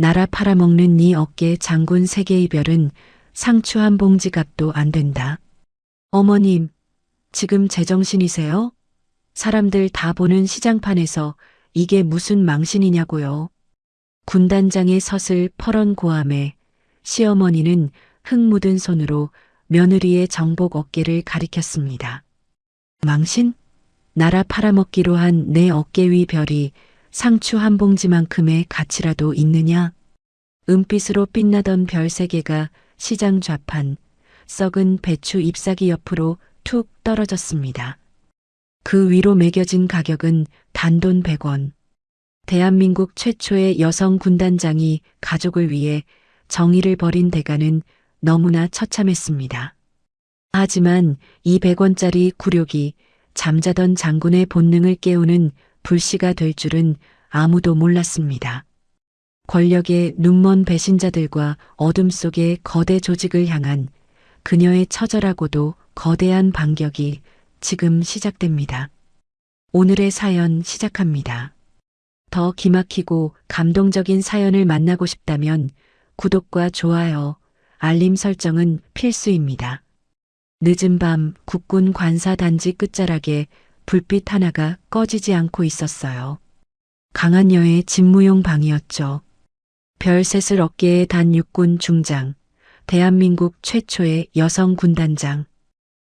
나라 팔아먹는 네 어깨 장군 세계의 별은 상추 한 봉지 값도 안 된다. 어머님, 지금 제정신이세요? 사람들 다 보는 시장판에서 이게 무슨 망신이냐고요. 군단장의 서슬 퍼런고함에 시어머니는 흙 묻은 손으로 며느리의 정복 어깨를 가리켰습니다. 망신? 나라 팔아먹기로 한 내 어깨 위 별이 상추 한 봉지만큼의 가치라도 있느냐? 은빛으로 빛나던 별 세 개가 시장 좌판, 썩은 배추 잎사귀 옆으로 툭 떨어졌습니다. 그 위로 매겨진 가격은 단돈 100원. 대한민국 최초의 여성 군단장이 가족을 위해 정의를 버린 대가는 너무나 처참했습니다. 하지만 이 100원짜리 굴욕이 잠자던 장군의 본능을 깨우는 불씨가 될 줄은 아무도 몰랐습니다. 권력의 눈먼 배신자들과 어둠 속의 거대 조직을 향한 그녀의 처절하고도 거대한 반격이 지금 시작됩니다. 오늘의 사연 시작합니다. 더 기막히고 감동적인 사연을 만나고 싶다면 구독과 좋아요, 알림 설정은 필수입니다. 늦은 밤 국군 관사단지 끝자락에 불빛 하나가 꺼지지 않고 있었어요. 강한여의 집무용 방이었죠. 별셋을 어깨에 단 육군 중장, 대한민국 최초의 여성 군단장.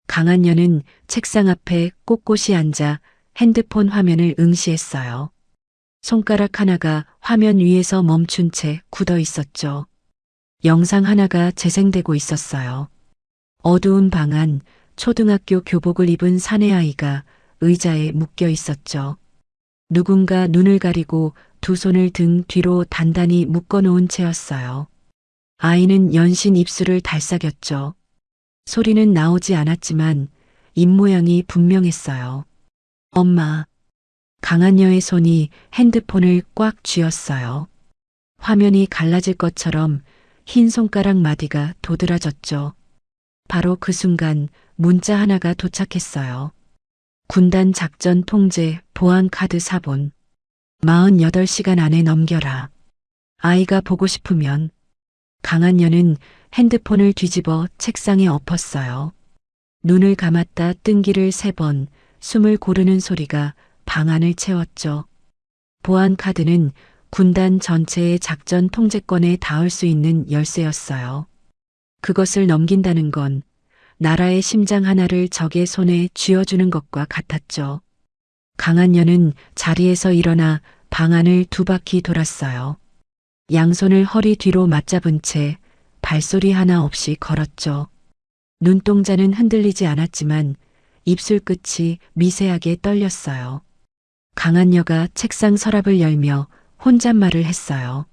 강한여는 책상 앞에 꼿꼿이 앉아 핸드폰 화면을 응시했어요. 손가락 하나가 화면 위에서 멈춘 채 굳어 있었죠. 영상 하나가 재생되고 있었어요. 어두운 방 안 초등학교 교복을 입은 사내아이가 의자에 묶여 있었죠. 누군가 눈을 가리고 두 손을 등 뒤로 단단히 묶어놓은 채였어요. 아이는 연신 입술을 달싹였죠. 소리는 나오지 않았지만 입모양이 분명했어요. 엄마. 강한여의 손이 핸드폰을 꽉 쥐었어요. 화면이 갈라질 것처럼 흰 손가락 마디가 도드라졌죠. 바로 그 순간 문자 하나가 도착했어요. 군단 작전 통제 보안 카드 사본. 48시간 안에 넘겨라. 아이가 보고 싶으면. 강한여는 핸드폰을 뒤집어 책상에 엎었어요. 눈을 감았다 뜬기를 3번, 숨을 고르는 소리가 방 안을 채웠죠. 보안 카드는 군단 전체의 작전 통제권에 닿을 수 있는 열쇠였어요. 그것을 넘긴다는 건 나라의 심장 하나를 적의 손에 쥐어주는 것과 같았죠. 강한여는 자리에서 일어나 방 안을 2바퀴 돌았어요. 양손을 허리 뒤로 맞잡은 채 발소리 하나 없이 걸었죠. 눈동자는 흔들리지 않았지만 입술 끝이 미세하게 떨렸어요. 강한여가 책상 서랍을 열며 혼잣말을 했어요.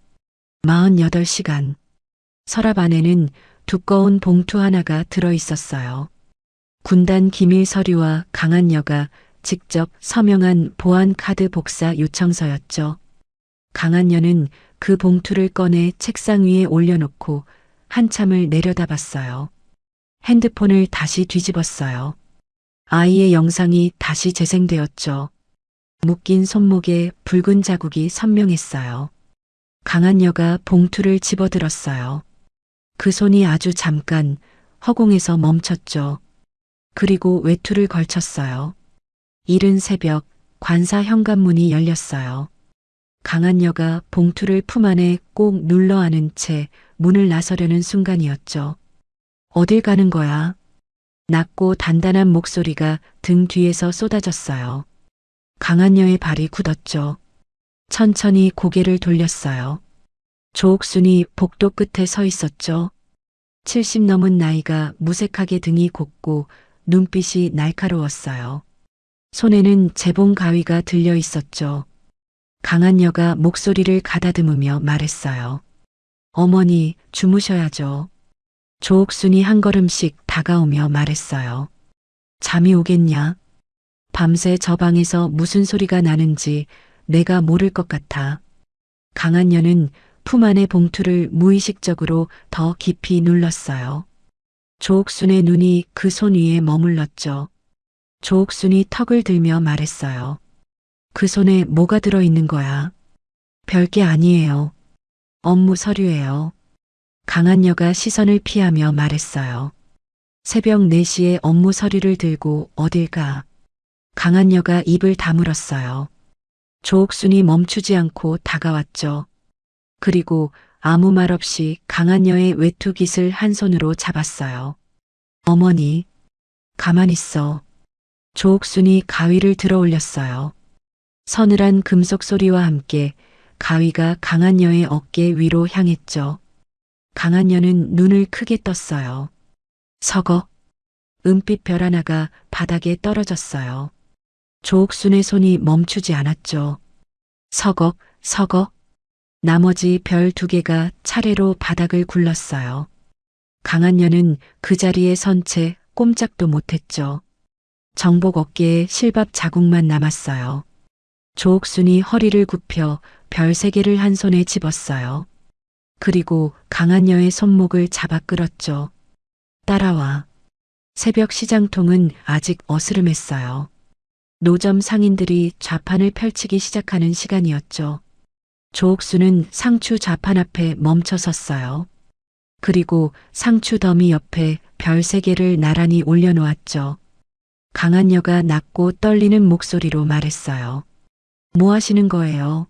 48시간. 서랍 안에는 두꺼운 봉투 하나가 들어 있었어요. 군단 기밀 서류와 강한여가 직접 서명한 보안 카드 복사 요청서였죠. 강한여는 그 봉투를 꺼내 책상 위에 올려놓고 한참을 내려다봤어요. 핸드폰을 다시 뒤집었어요. 아이의 영상이 다시 재생되었죠. 묶인 손목에 붉은 자국이 선명했어요. 강한여가 봉투를 집어들었어요. 그 손이 아주 잠깐 허공에서 멈췄죠. 그리고 외투를 걸쳤어요. 이른 새벽 관사 현관문이 열렸어요. 강한여가 봉투를 품 안에 꼭 눌러 안은 채 문을 나서려는 순간이었죠. 어딜 가는 거야? 낮고 단단한 목소리가 등 뒤에서 쏟아졌어요. 강한여의 발이 굳었죠. 천천히 고개를 돌렸어요. 조옥순이 복도 끝에 서 있었죠. 70 넘은 나이가 무색하게 등이 곱고 눈빛이 날카로웠어요. 손에는 재봉 가위가 들려 있었죠. 강한여가 목소리를 가다듬으며 말했어요. 어머니, 주무셔야죠. 조옥순이 한 걸음씩 다가오며 말했어요. 잠이 오겠냐? 밤새 저 방에서 무슨 소리가 나는지 내가 모를 것 같아. 강한여는 품 안의 봉투를 무의식적으로 더 깊이 눌렀어요. 조옥순의 눈이 그 손 위에 머물렀죠. 조옥순이 턱을 들며 말했어요. 그 손에 뭐가 들어있는 거야? 별게 아니에요. 업무 서류예요. 강한여가 시선을 피하며 말했어요. 새벽 4시에 업무 서류를 들고 어딜 가? 강한여가 입을 다물었어요. 조옥순이 멈추지 않고 다가왔죠. 그리고 아무 말 없이 강한여의 외투깃을 한 손으로 잡았어요. 어머니, 가만 있어. 조옥순이 가위를 들어 올렸어요. 서늘한 금속 소리와 함께 가위가 강한여의 어깨 위로 향했죠. 강한여는 눈을 크게 떴어요. 서거. 은빛 별 하나가 바닥에 떨어졌어요. 조옥순의 손이 멈추지 않았죠. 서거, 서거. 나머지 별 2개가 차례로 바닥을 굴렀어요. 강한여는 그 자리에 선 채 꼼짝도 못했죠. 정복 어깨에 실밥 자국만 남았어요. 조옥순이 허리를 굽혀 별 3개를 한 손에 집었어요. 그리고 강한여의 손목을 잡아 끌었죠. 따라와. 새벽 시장통은 아직 어스름했어요. 노점 상인들이 좌판을 펼치기 시작하는 시간이었죠. 조옥수는 상추 좌판 앞에 멈춰 섰어요. 그리고 상추 더미 옆에 별 3개를 나란히 올려놓았죠. 강한여가 낮고 떨리는 목소리로 말했어요. 뭐 하시는 거예요?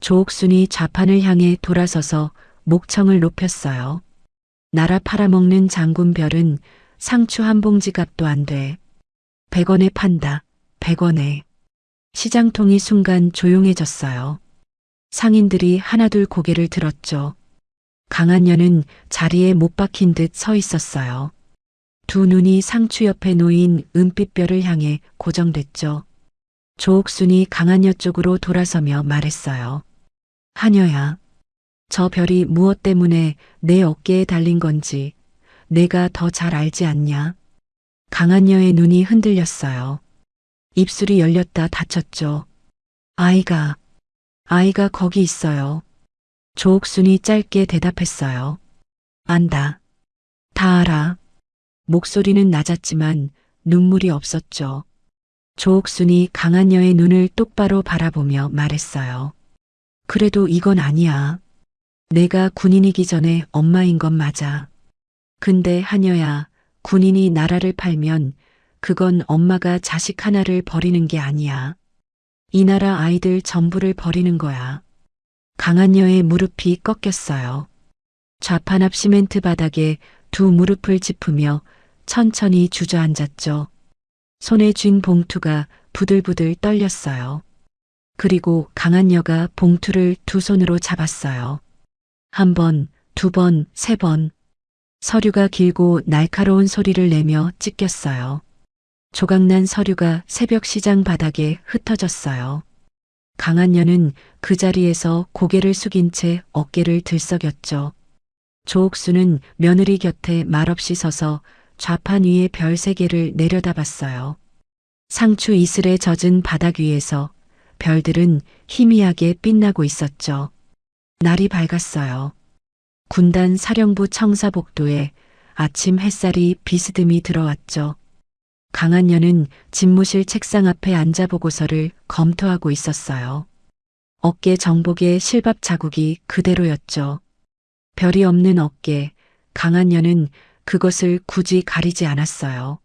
조옥순이 좌판을 향해 돌아서서 목청을 높였어요. 나라 팔아먹는 장군별은 상추 한 봉지 값도 안 돼. 100원에 판다. 100원에. 시장통이 순간 조용해졌어요. 상인들이 하나둘 고개를 들었죠. 강한여는 자리에 못 박힌 듯 서 있었어요. 두 눈이 상추 옆에 놓인 은빛별을 향해 고정됐죠. 조옥순이 강한여 쪽으로 돌아서며 말했어요. 한여야, 저 별이 무엇 때문에 내 어깨에 달린 건지 내가 더 잘 알지 않냐? 강한여의 눈이 흔들렸어요. 입술이 열렸다 닫혔죠. 아이가 거기 있어요. 조옥순이 짧게 대답했어요. 안다. 다 알아. 목소리는 낮았지만 눈물이 없었죠. 조옥순이 강한여의 눈을 똑바로 바라보며 말했어요. 그래도 이건 아니야. 내가 군인이기 전에 엄마인 건 맞아. 근데 한여야, 군인이 나라를 팔면 그건 엄마가 자식 하나를 버리는 게 아니야. 이 나라 아이들 전부를 버리는 거야. 강한여의 무릎이 꺾였어요. 좌판 앞 시멘트 바닥에 두 무릎을 짚으며 천천히 주저앉았죠. 손에 쥔 봉투가 부들부들 떨렸어요. 그리고 강한여가 봉투를 두 손으로 잡았어요. 1번, 2번, 3번. 서류가 길고 날카로운 소리를 내며 찢겼어요. 조각난 서류가 새벽 시장 바닥에 흩어졌어요. 강한여는 그 자리에서 고개를 숙인 채 어깨를 들썩였죠. 조옥수는 며느리 곁에 말없이 서서 좌판 위에 별 3개를 내려다봤어요. 상추 이슬에 젖은 바닥 위에서 별들은 희미하게 빛나고 있었죠. 날이 밝았어요. 군단 사령부 청사복도에 아침 햇살이 비스듬히 들어왔죠. 강한여는 집무실 책상 앞에 앉아 보고서를 검토하고 있었어요. 어깨 정복에 실밥 자국이 그대로였죠. 별이 없는 어깨, 강한여는 그것을 굳이 가리지 않았어요.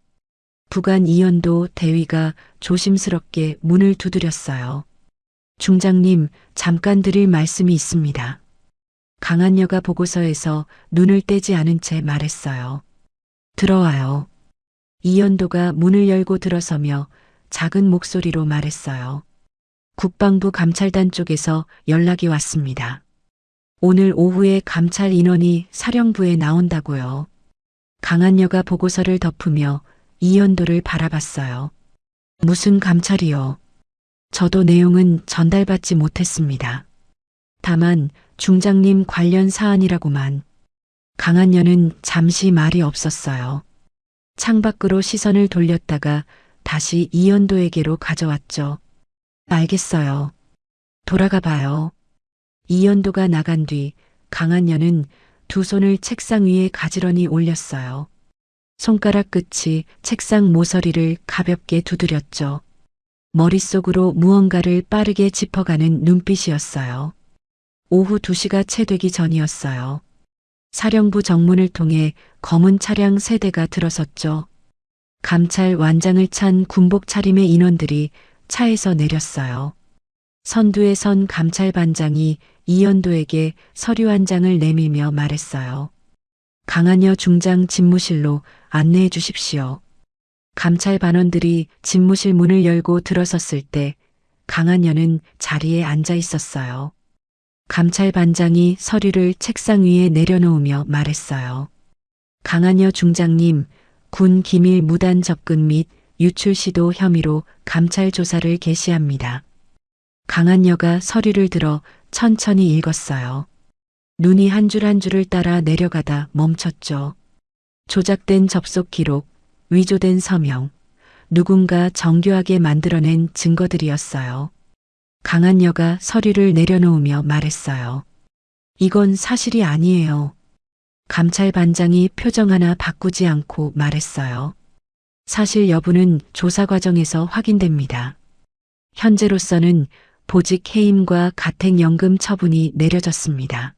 부관 이연도 대위가 조심스럽게 문을 두드렸어요. 중장님, 잠깐 드릴 말씀이 있습니다. 강한여가 보고서에서 눈을 떼지 않은 채 말했어요. 들어와요. 이연도가 문을 열고 들어서며 작은 목소리로 말했어요. 국방부 감찰단 쪽에서 연락이 왔습니다. 오늘 오후에 감찰 인원이 사령부에 나온다고요. 강한여가 보고서를 덮으며 이연도를 바라봤어요. 무슨 감찰이요? 저도 내용은 전달받지 못했습니다. 다만 중장님 관련 사안이라고만. 강한여는 잠시 말이 없었어요. 창밖으로 시선을 돌렸다가 다시 이연도에게로 가져왔죠. 알겠어요. 돌아가 봐요. 이연도가 나간 뒤 강한여는 두 손을 책상 위에 가지런히 올렸어요. 손가락 끝이 책상 모서리를 가볍게 두드렸죠. 머릿속으로 무언가를 빠르게 짚어가는 눈빛이었어요. 오후 2시가 채 되기 전이었어요. 사령부 정문을 통해 검은 차량 3대가 들어섰죠. 감찰 완장을 찬 군복 차림의 인원들이 차에서 내렸어요. 선두에 선 감찰반장이 이연도에게 서류 한 장을 내밀며 말했어요. 강한여 중장 집무실로 안내해 주십시오. 감찰반원들이 집무실 문을 열고 들어섰을 때 강한여는 자리에 앉아 있었어요. 감찰반장이 서류를 책상 위에 내려놓으며 말했어요. 강한여 중장님, 군 기밀 무단 접근 및 유출 시도 혐의로 감찰 조사를 개시합니다. 강한여가 서류를 들어 천천히 읽었어요. 눈이 한 줄 한 줄을 따라 내려가다 멈췄죠. 조작된 접속 기록, 위조된 서명, 누군가 정교하게 만들어낸 증거들이었어요. 강한여가 서류를 내려놓으며 말했어요. 이건 사실이 아니에요. 감찰반장이 표정 하나 바꾸지 않고 말했어요. 사실 여부는 조사 과정에서 확인됩니다. 현재로서는 보직 해임과 가택연금 처분이 내려졌습니다.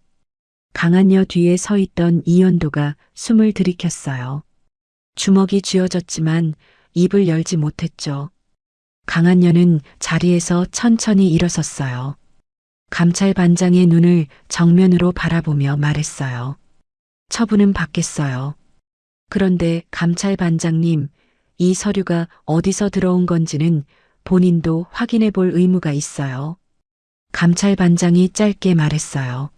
강한여 뒤에 서 있던 이연도가 숨을 들이켰어요. 주먹이 쥐어졌지만 입을 열지 못했죠. 강한여는 자리에서 천천히 일어섰어요. 감찰반장의 눈을 정면으로 바라보며 말했어요. 처분은 받겠어요. 그런데 감찰반장님, 이 서류가 어디서 들어온 건지는 본인도 확인해 볼 의무가 있어요. 감찰반장이 짧게 말했어요.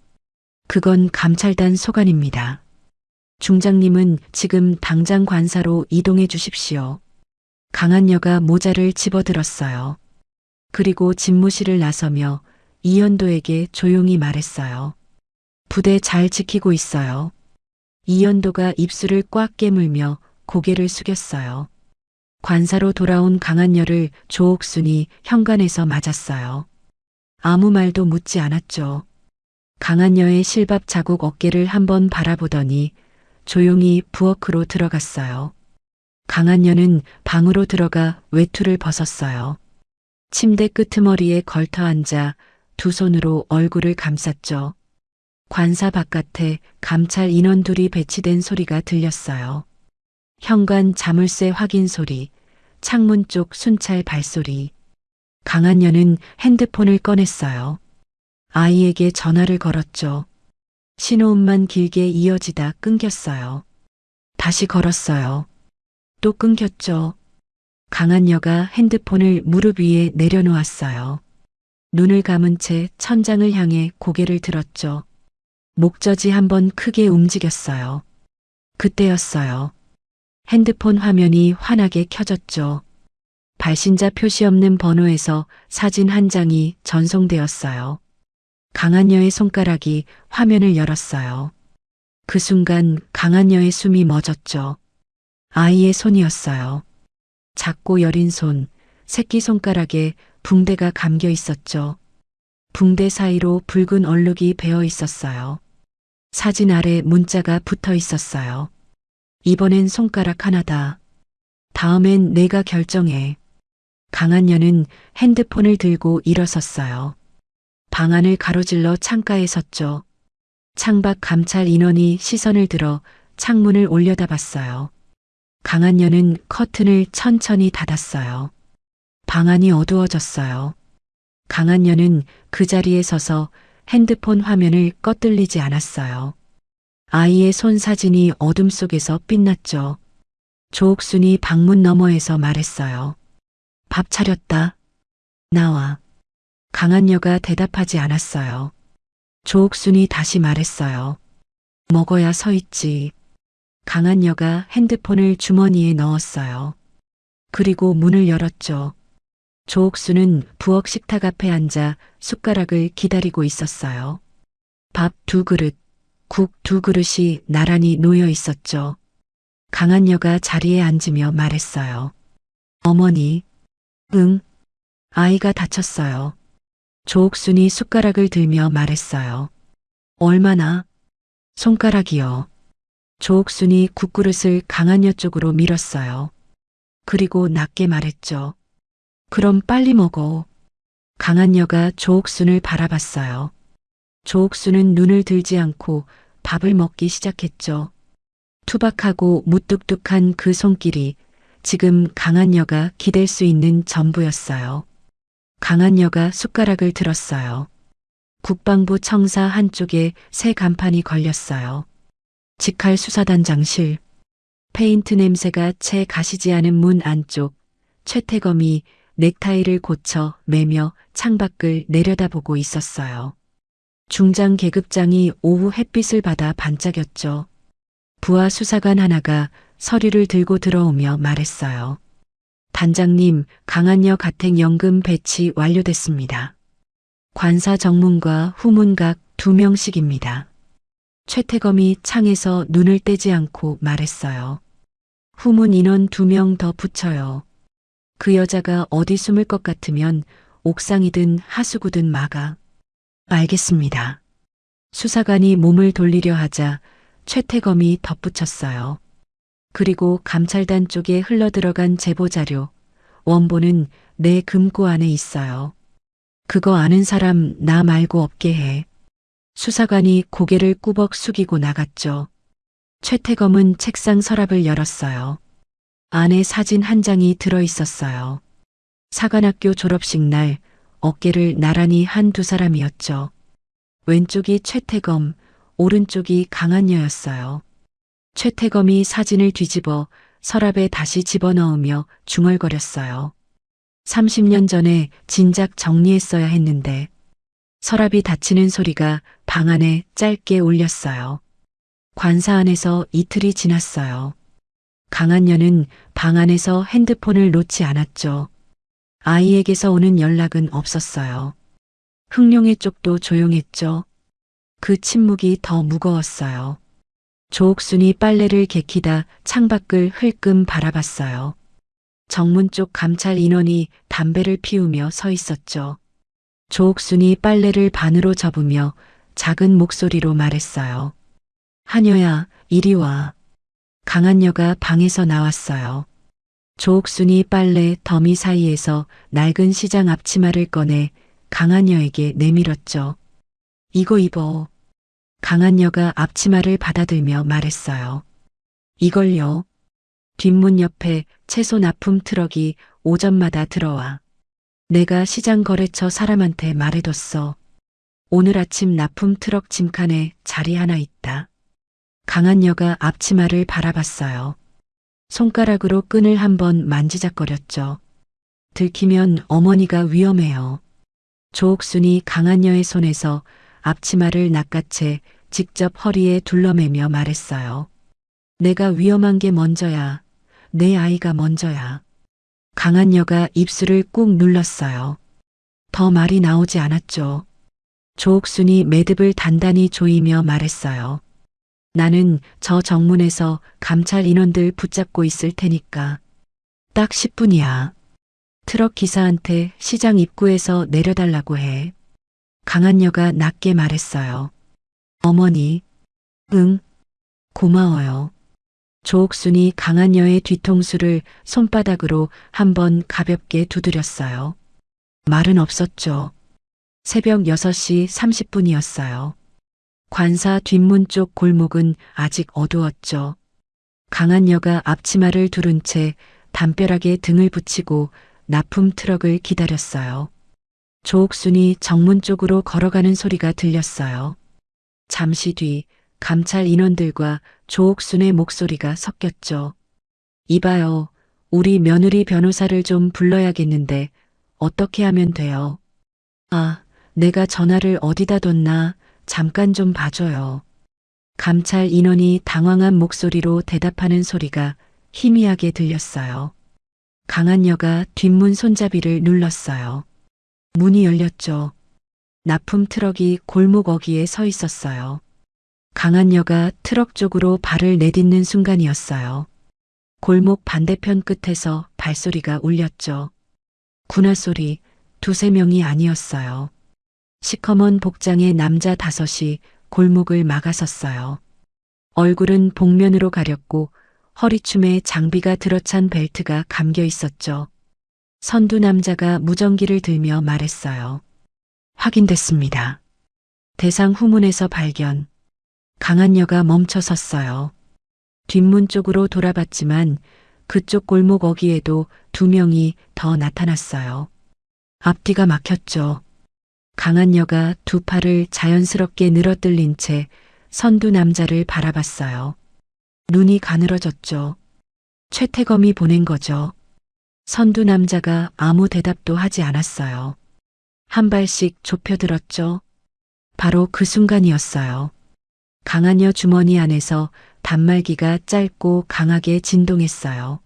그건 감찰단 소관입니다. 중장님은 지금 당장 관사로 이동해 주십시오. 강한여가 모자를 집어들었어요. 그리고 집무실을 나서며 이연도에게 조용히 말했어요. 부대 잘 지키고 있어요. 이연도가 입술을 꽉 깨물며 고개를 숙였어요. 관사로 돌아온 강한여를 조옥순이 현관에서 맞았어요. 아무 말도 묻지 않았죠. 강한여의 실밥 자국 어깨를 한번 바라보더니 조용히 부엌으로 들어갔어요. 강한여는 방으로 들어가 외투를 벗었어요. 침대 끄트머리에 걸터 앉아 두 손으로 얼굴을 감쌌죠. 관사 바깥에 감찰 인원 둘이 배치된 소리가 들렸어요. 현관 자물쇠 확인 소리, 창문 쪽 순찰 발소리. 강한여는 핸드폰을 꺼냈어요. 아이에게 전화를 걸었죠. 신호음만 길게 이어지다 끊겼어요. 다시 걸었어요. 또 끊겼죠. 강한여가 핸드폰을 무릎 위에 내려놓았어요. 눈을 감은 채 천장을 향해 고개를 들었죠. 목젖이 한번 크게 움직였어요. 그때였어요. 핸드폰 화면이 환하게 켜졌죠. 발신자 표시 없는 번호에서 사진 한 장이 전송되었어요. 강한여의 손가락이 화면을 열었어요. 그 순간 강한여의 숨이 멎었죠. 아이의 손이었어요. 작고 여린 손, 새끼손가락에 붕대가 감겨 있었죠. 붕대 사이로 붉은 얼룩이 배어 있었어요. 사진 아래 문자가 붙어 있었어요. 이번엔 손가락 하나다. 다음엔 내가 결정해. 강한여는 핸드폰을 들고 일어섰어요. 방 안을 가로질러 창가에 섰죠. 창밖 감찰 인원이 시선을 들어 창문을 올려다봤어요. 강한여는 커튼을 천천히 닫았어요. 방 안이 어두워졌어요. 강한여는 그 자리에 서서 핸드폰 화면을 꺼들리지 않았어요. 아이의 손 사진이 어둠 속에서 빛났죠. 조옥순이 방문 너머에서 말했어요. 밥 차렸다. 나와. 강한여가 대답하지 않았어요. 조옥순이 다시 말했어요. 먹어야 서 있지. 강한여가 핸드폰을 주머니에 넣었어요. 그리고 문을 열었죠. 조옥수는 부엌 식탁 앞에 앉아 숟가락을 기다리고 있었어요. 밥 2그릇, 국 2그릇이 나란히 놓여 있었죠. 강한여가 자리에 앉으며 말했어요. 어머니, 응, 아이가 다쳤어요. 조옥순이 숟가락을 들며 말했어요. 얼마나? 손가락이요. 조옥순이 국그릇을 강한여 쪽으로 밀었어요. 그리고 낮게 말했죠. 그럼 빨리 먹어. 강한여가 조옥순을 바라봤어요. 조옥수는 눈을 들지 않고 밥을 먹기 시작했죠. 투박하고 무뚝뚝한 그 손길이 지금 강한여가 기댈 수 있는 전부였어요. 강한여가 숟가락을 들었어요. 국방부 청사 한쪽에 새 간판이 걸렸어요. 직할 수사단장실. 페인트 냄새가 채 가시지 않은 문 안쪽. 최태검이 넥타이를 고쳐 매며 창밖을 내려다보고 있었어요. 중장 계급장이 오후 햇빛을 받아 반짝였죠. 부하 수사관 하나가 서류를 들고 들어오며 말했어요. 단장님, 강한여 가택연금 배치 완료됐습니다. 관사 정문과 후문각 2명씩입니다. 최태검이 창에서 눈을 떼지 않고 말했어요. 후문 인원 2명 더 붙여요. 그 여자가 어디 숨을 것 같으면 옥상이든 하수구든 막아. 알겠습니다. 수사관이 몸을 돌리려 하자 최태검이 덧붙였어요. 그리고 감찰단 쪽에 흘러들어간 제보자료, 원본은 내 금고 안에 있어요. 그거 아는 사람 나 말고 없게 해. 수사관이 고개를 꾸벅 숙이고 나갔죠. 최태검은 책상 서랍을 열었어요. 안에 사진 한 장이 들어 있었어요. 사관학교 졸업식 날 어깨를 나란히 한 두 사람이었죠. 왼쪽이 최태검, 오른쪽이 강한여였어요. 최태검이 사진을 뒤집어 서랍에 다시 집어넣으며 중얼거렸어요. 30년 전에 진작 정리했어야 했는데. 서랍이 닫히는 소리가 방 안에 짧게 울렸어요. 관사 안에서 이틀이 지났어요. 강한여는 방 안에서 핸드폰을 놓지 않았죠. 아이에게서 오는 연락은 없었어요. 흑룡의 쪽도 조용했죠. 그 침묵이 더 무거웠어요. 조옥순이 빨래를 개키다 창밖을 흘끔 바라봤어요. 정문 쪽 감찰 인원이 담배를 피우며 서 있었죠. 조옥순이 빨래를 반으로 접으며 작은 목소리로 말했어요. 한여야, 이리 와. 강한여가 방에서 나왔어요. 조옥순이 빨래 더미 사이에서 낡은 시장 앞치마를 꺼내 강한여에게 내밀었죠. 이거 입어. 강한여가 앞치마를 받아들며 말했어요. 이걸요. 뒷문 옆에 채소 납품 트럭이 오전마다 들어와. 내가 시장 거래처 사람한테 말해뒀어. 오늘 아침 납품 트럭 짐칸에 자리 하나 있다. 강한여가 앞치마를 바라봤어요. 손가락으로 끈을 한번 만지작거렸죠. 들키면 어머니가 위험해요. 조옥순이 강한여의 손에서 앞치마를 낚아채 직접 허리에 둘러매며 말했어요. 내가 위험한 게 먼저야. 내 아이가 먼저야. 강한여가 입술을 꾹 눌렀어요. 더 말이 나오지 않았죠. 조옥순이 매듭을 단단히 조이며 말했어요. 나는 저 정문에서 감찰 인원들 붙잡고 있을 테니까. 딱 10분이야. 트럭 기사한테 시장 입구에서 내려달라고 해. 강한여가 낮게 말했어요. 어머니. 응. 고마워요. 조옥순이 강한여의 뒤통수를 손바닥으로 한번 가볍게 두드렸어요. 말은 없었죠. 새벽 6시 30분이었어요. 관사 뒷문 쪽 골목은 아직 어두웠죠. 강한여가 앞치마를 두른 채 담벼락에 등을 붙이고 납품 트럭을 기다렸어요. 조옥순이 정문 쪽으로 걸어가는 소리가 들렸어요. 잠시 뒤 감찰 인원들과 조옥순의 목소리가 섞였죠. 이봐요. 우리 며느리 변호사를 좀 불러야겠는데 어떻게 하면 돼요? 아, 내가 전화를 어디다 뒀나 잠깐 좀 봐줘요. 감찰 인원이 당황한 목소리로 대답하는 소리가 희미하게 들렸어요. 강한여가 뒷문 손잡이를 눌렀어요. 문이 열렸죠. 납품 트럭이 골목 어귀에 서 있었어요. 강한여가 트럭 쪽으로 발을 내딛는 순간이었어요. 골목 반대편 끝에서 발소리가 울렸죠. 군화 소리, 2~3명이 아니었어요. 시커먼 복장의 남자 5이 골목을 막아섰어요. 얼굴은 복면으로 가렸고 허리춤에 장비가 들어찬 벨트가 감겨 있었죠. 선두 남자가 무전기를 들며 말했어요. 확인됐습니다. 대상 후문에서 발견. 강한여가 멈춰 섰어요. 뒷문 쪽으로 돌아봤지만 그쪽 골목 어귀에도 2명이 더 나타났어요. 앞뒤가 막혔죠. 강한여가 2팔을 자연스럽게 늘어뜨린 채 선두 남자를 바라봤어요. 눈이 가늘어졌죠. 최태검이 보낸 거죠. 선두 남자가 아무 대답도 하지 않았어요. 한 발씩 좁혀들었죠. 바로 그 순간이었어요. 강한여 주머니 안에서 단말기가 짧고 강하게 진동했어요.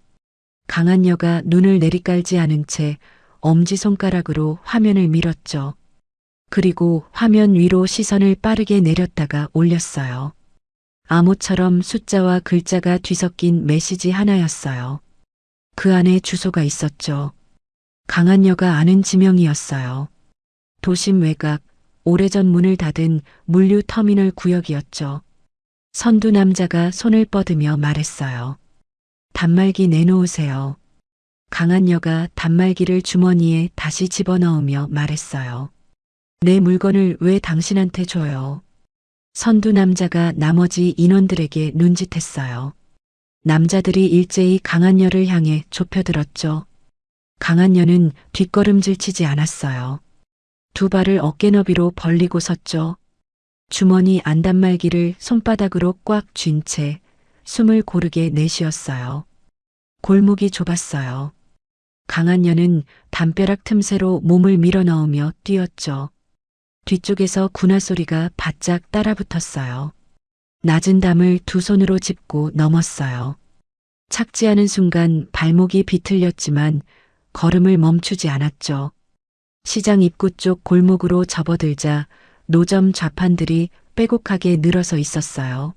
강한여가 눈을 내리깔지 않은 채 엄지손가락으로 화면을 밀었죠. 그리고 화면 위로 시선을 빠르게 내렸다가 올렸어요. 암호처럼 숫자와 글자가 뒤섞인 메시지 하나였어요. 그 안에 주소가 있었죠. 강한여가 아는 지명이었어요. 도심 외곽, 오래전 문을 닫은 물류터미널 구역이었죠. 선두 남자가 손을 뻗으며 말했어요. 단말기 내놓으세요. 강한여가 단말기를 주머니에 다시 집어넣으며 말했어요. 내 물건을 왜 당신한테 줘요? 선두 남자가 나머지 인원들에게 눈짓했어요. 남자들이 일제히 강한여를 향해 좁혀들었죠. 강한여는 뒷걸음질 치지 않았어요. 2발을 어깨 너비로 벌리고 섰죠. 주머니 안단말기를 손바닥으로 꽉 쥔 채 숨을 고르게 내쉬었어요. 골목이 좁았어요. 강한여는 담벼락 틈새로 몸을 밀어넣으며 뛰었죠. 뒤쪽에서 군화 소리가 바짝 따라붙었어요. 낮은 담을 2 손으로 짚고 넘었어요. 착지하는 순간 발목이 비틀렸지만 걸음을 멈추지 않았죠. 시장 입구 쪽 골목으로 접어들자 노점 좌판들이 빼곡하게 늘어서 있었어요.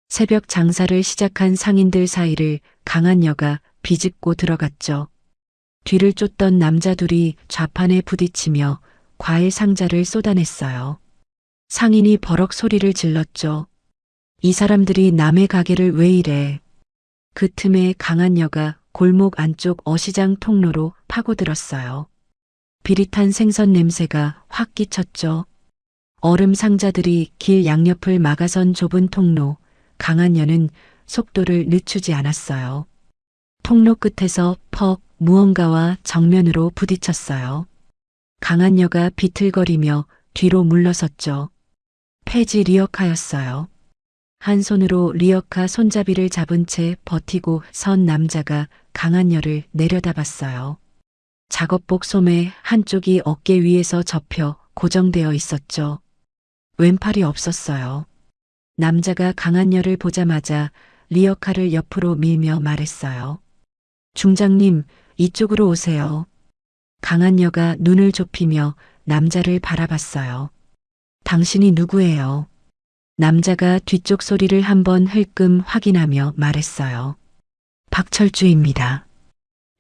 새벽 장사를 시작한 상인들 사이를 강한여가 비집고 들어갔죠. 뒤를 쫓던 남자 둘이 좌판에 부딪히며 과일 상자를 쏟아냈어요. 상인이 버럭 소리를 질렀죠. 이 사람들이 남의 가게를 왜 이래. 그 틈에 강한여가 골목 안쪽 어시장 통로로 파고들었어요. 비릿한 생선 냄새가 확 끼쳤죠. 얼음 상자들이 길 양옆을 막아선 좁은 통로, 강한여는 속도를 늦추지 않았어요. 통로 끝에서 퍽 무언가와 정면으로 부딪혔어요. 강한여가 비틀거리며 뒤로 물러섰죠. 폐지 리어카였어요. 한 손으로 리어카 손잡이를 잡은 채 버티고 선 남자가 강한여를 내려다봤어요. 작업복 소매 한쪽이 어깨 위에서 접혀 고정되어 있었죠. 왼팔이 없었어요. 남자가 강한여를 보자마자 리어카를 옆으로 밀며 말했어요. 중장님, 이쪽으로 오세요. 강한여가 눈을 좁히며 남자를 바라봤어요. 당신이 누구예요? 남자가 뒤쪽 소리를 한번 흘끔 확인하며 말했어요. 박철주입니다.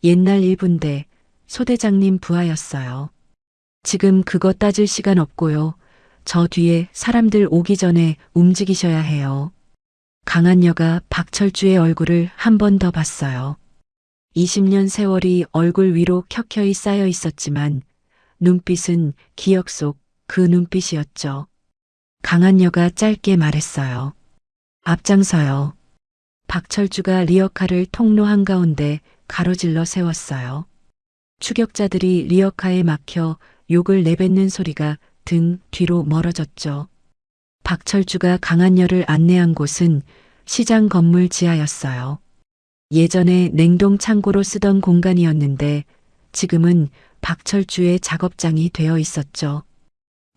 옛날 일군대 소대장님 부하였어요. 지금 그거 따질 시간 없고요. 저 뒤에 사람들 오기 전에 움직이셔야 해요. 강한여가 박철주의 얼굴을 한 번 더 봤어요. 20년 세월이 얼굴 위로 켜켜이 쌓여 있었지만 눈빛은 기억 속 그 눈빛이었죠. 강한여가 짧게 말했어요. 앞장서요. 박철주가 리어카를 통로 한가운데 가로질러 세웠어요. 추격자들이 리어카에 막혀 욕을 내뱉는 소리가 등 뒤로 멀어졌죠. 박철주가 강한여를 안내한 곳은 시장 건물 지하였어요. 예전에 냉동 창고로 쓰던 공간이었는데 지금은 박철주의 작업장이 되어 있었죠.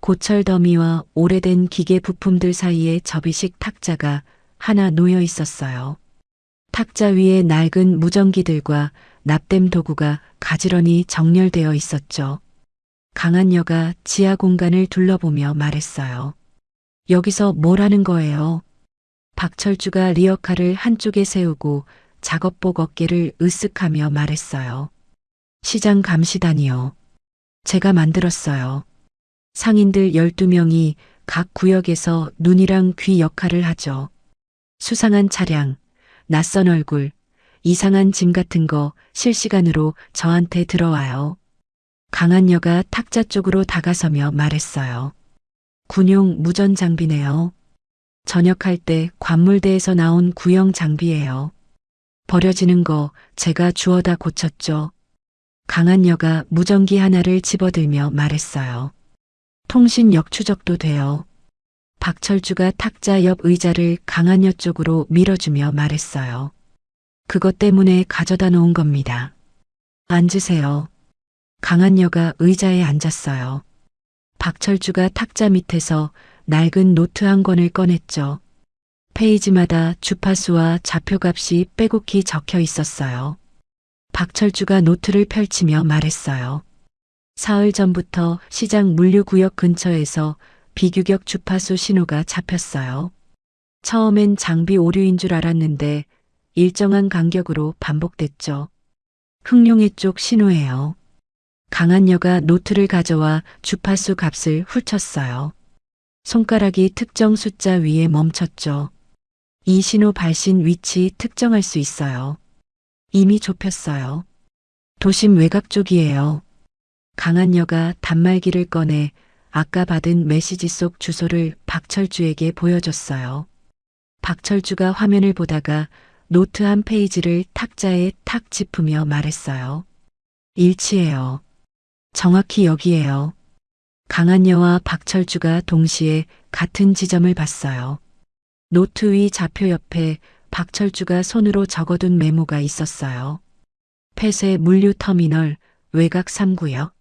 고철 더미와 오래된 기계 부품들 사이에 접이식 탁자가 하나 놓여 있었어요. 탁자 위에 낡은 무전기들과 납땜 도구가 가지런히 정렬되어 있었죠. 강한여가 지하 공간을 둘러보며 말했어요. 여기서 뭘 하는 거예요? 박철주가 리어카를 한쪽에 세우고 작업복 어깨를 으쓱하며 말했어요. 시장 감시단이요. 제가 만들었어요. 상인들 12명이 각 구역에서 눈이랑 귀 역할을 하죠. 수상한 차량, 낯선 얼굴, 이상한 짐 같은 거 실시간으로 저한테 들어와요. 강한여가 탁자 쪽으로 다가서며 말했어요. 군용 무전 장비네요. 전역할 때 관물대에서 나온 구형 장비예요. 버려지는 거 제가 주워다 고쳤죠. 강한여가 무전기 하나를 집어들며 말했어요. 통신 역추적도 돼요. 박철주가 탁자 옆 의자를 강한여 쪽으로 밀어주며 말했어요. 그것 때문에 가져다 놓은 겁니다. 앉으세요. 강한여가 의자에 앉았어요. 박철주가 탁자 밑에서 낡은 노트 한 권을 꺼냈죠. 페이지마다 주파수와 좌표값이 빼곡히 적혀 있었어요. 박철주가 노트를 펼치며 말했어요. 사흘 전부터 시장 물류구역 근처에서 비규격 주파수 신호가 잡혔어요. 처음엔 장비 오류인 줄 알았는데 일정한 간격으로 반복됐죠. 흑룡해 쪽 신호예요. 강한여가 노트를 가져와 주파수 값을 훑었어요. 손가락이 특정 숫자 위에 멈췄죠. 이 신호 발신 위치 특정할 수 있어요. 이미 좁혔어요. 도심 외곽 쪽이에요. 강한여가 단말기를 꺼내 아까 받은 메시지 속 주소를 박철주에게 보여줬어요. 박철주가 화면을 보다가 노트 한 페이지를 탁자에 탁 짚으며 말했어요. 일치해요. 정확히 여기에요. 강한여와 박철주가 동시에 같은 지점을 봤어요. 노트 위 좌표 옆에 박철주가 손으로 적어둔 메모가 있었어요. 폐쇄 물류터미널 외곽 3구역.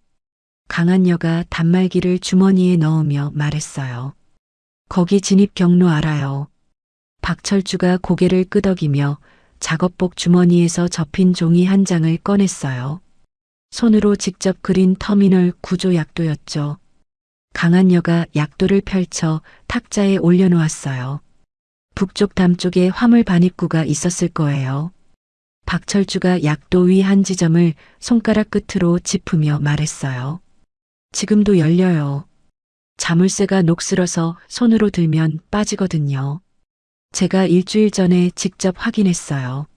강한여가 단말기를 주머니에 넣으며 말했어요. 거기 진입 경로 알아요. 박철주가 고개를 끄덕이며 작업복 주머니에서 접힌 종이 한 장을 꺼냈어요. 손으로 직접 그린 터미널 구조 약도였죠. 강한여가 약도를 펼쳐 탁자에 올려놓았어요. 북쪽 담 쪽에 화물 반입구가 있었을 거예요. 박철주가 약도 위 한 지점을 손가락 끝으로 짚으며 말했어요. 지금도 열려요. 자물쇠가 녹슬어서 손으로 들면 빠지거든요. 제가 일주일 전에 직접 확인했어요.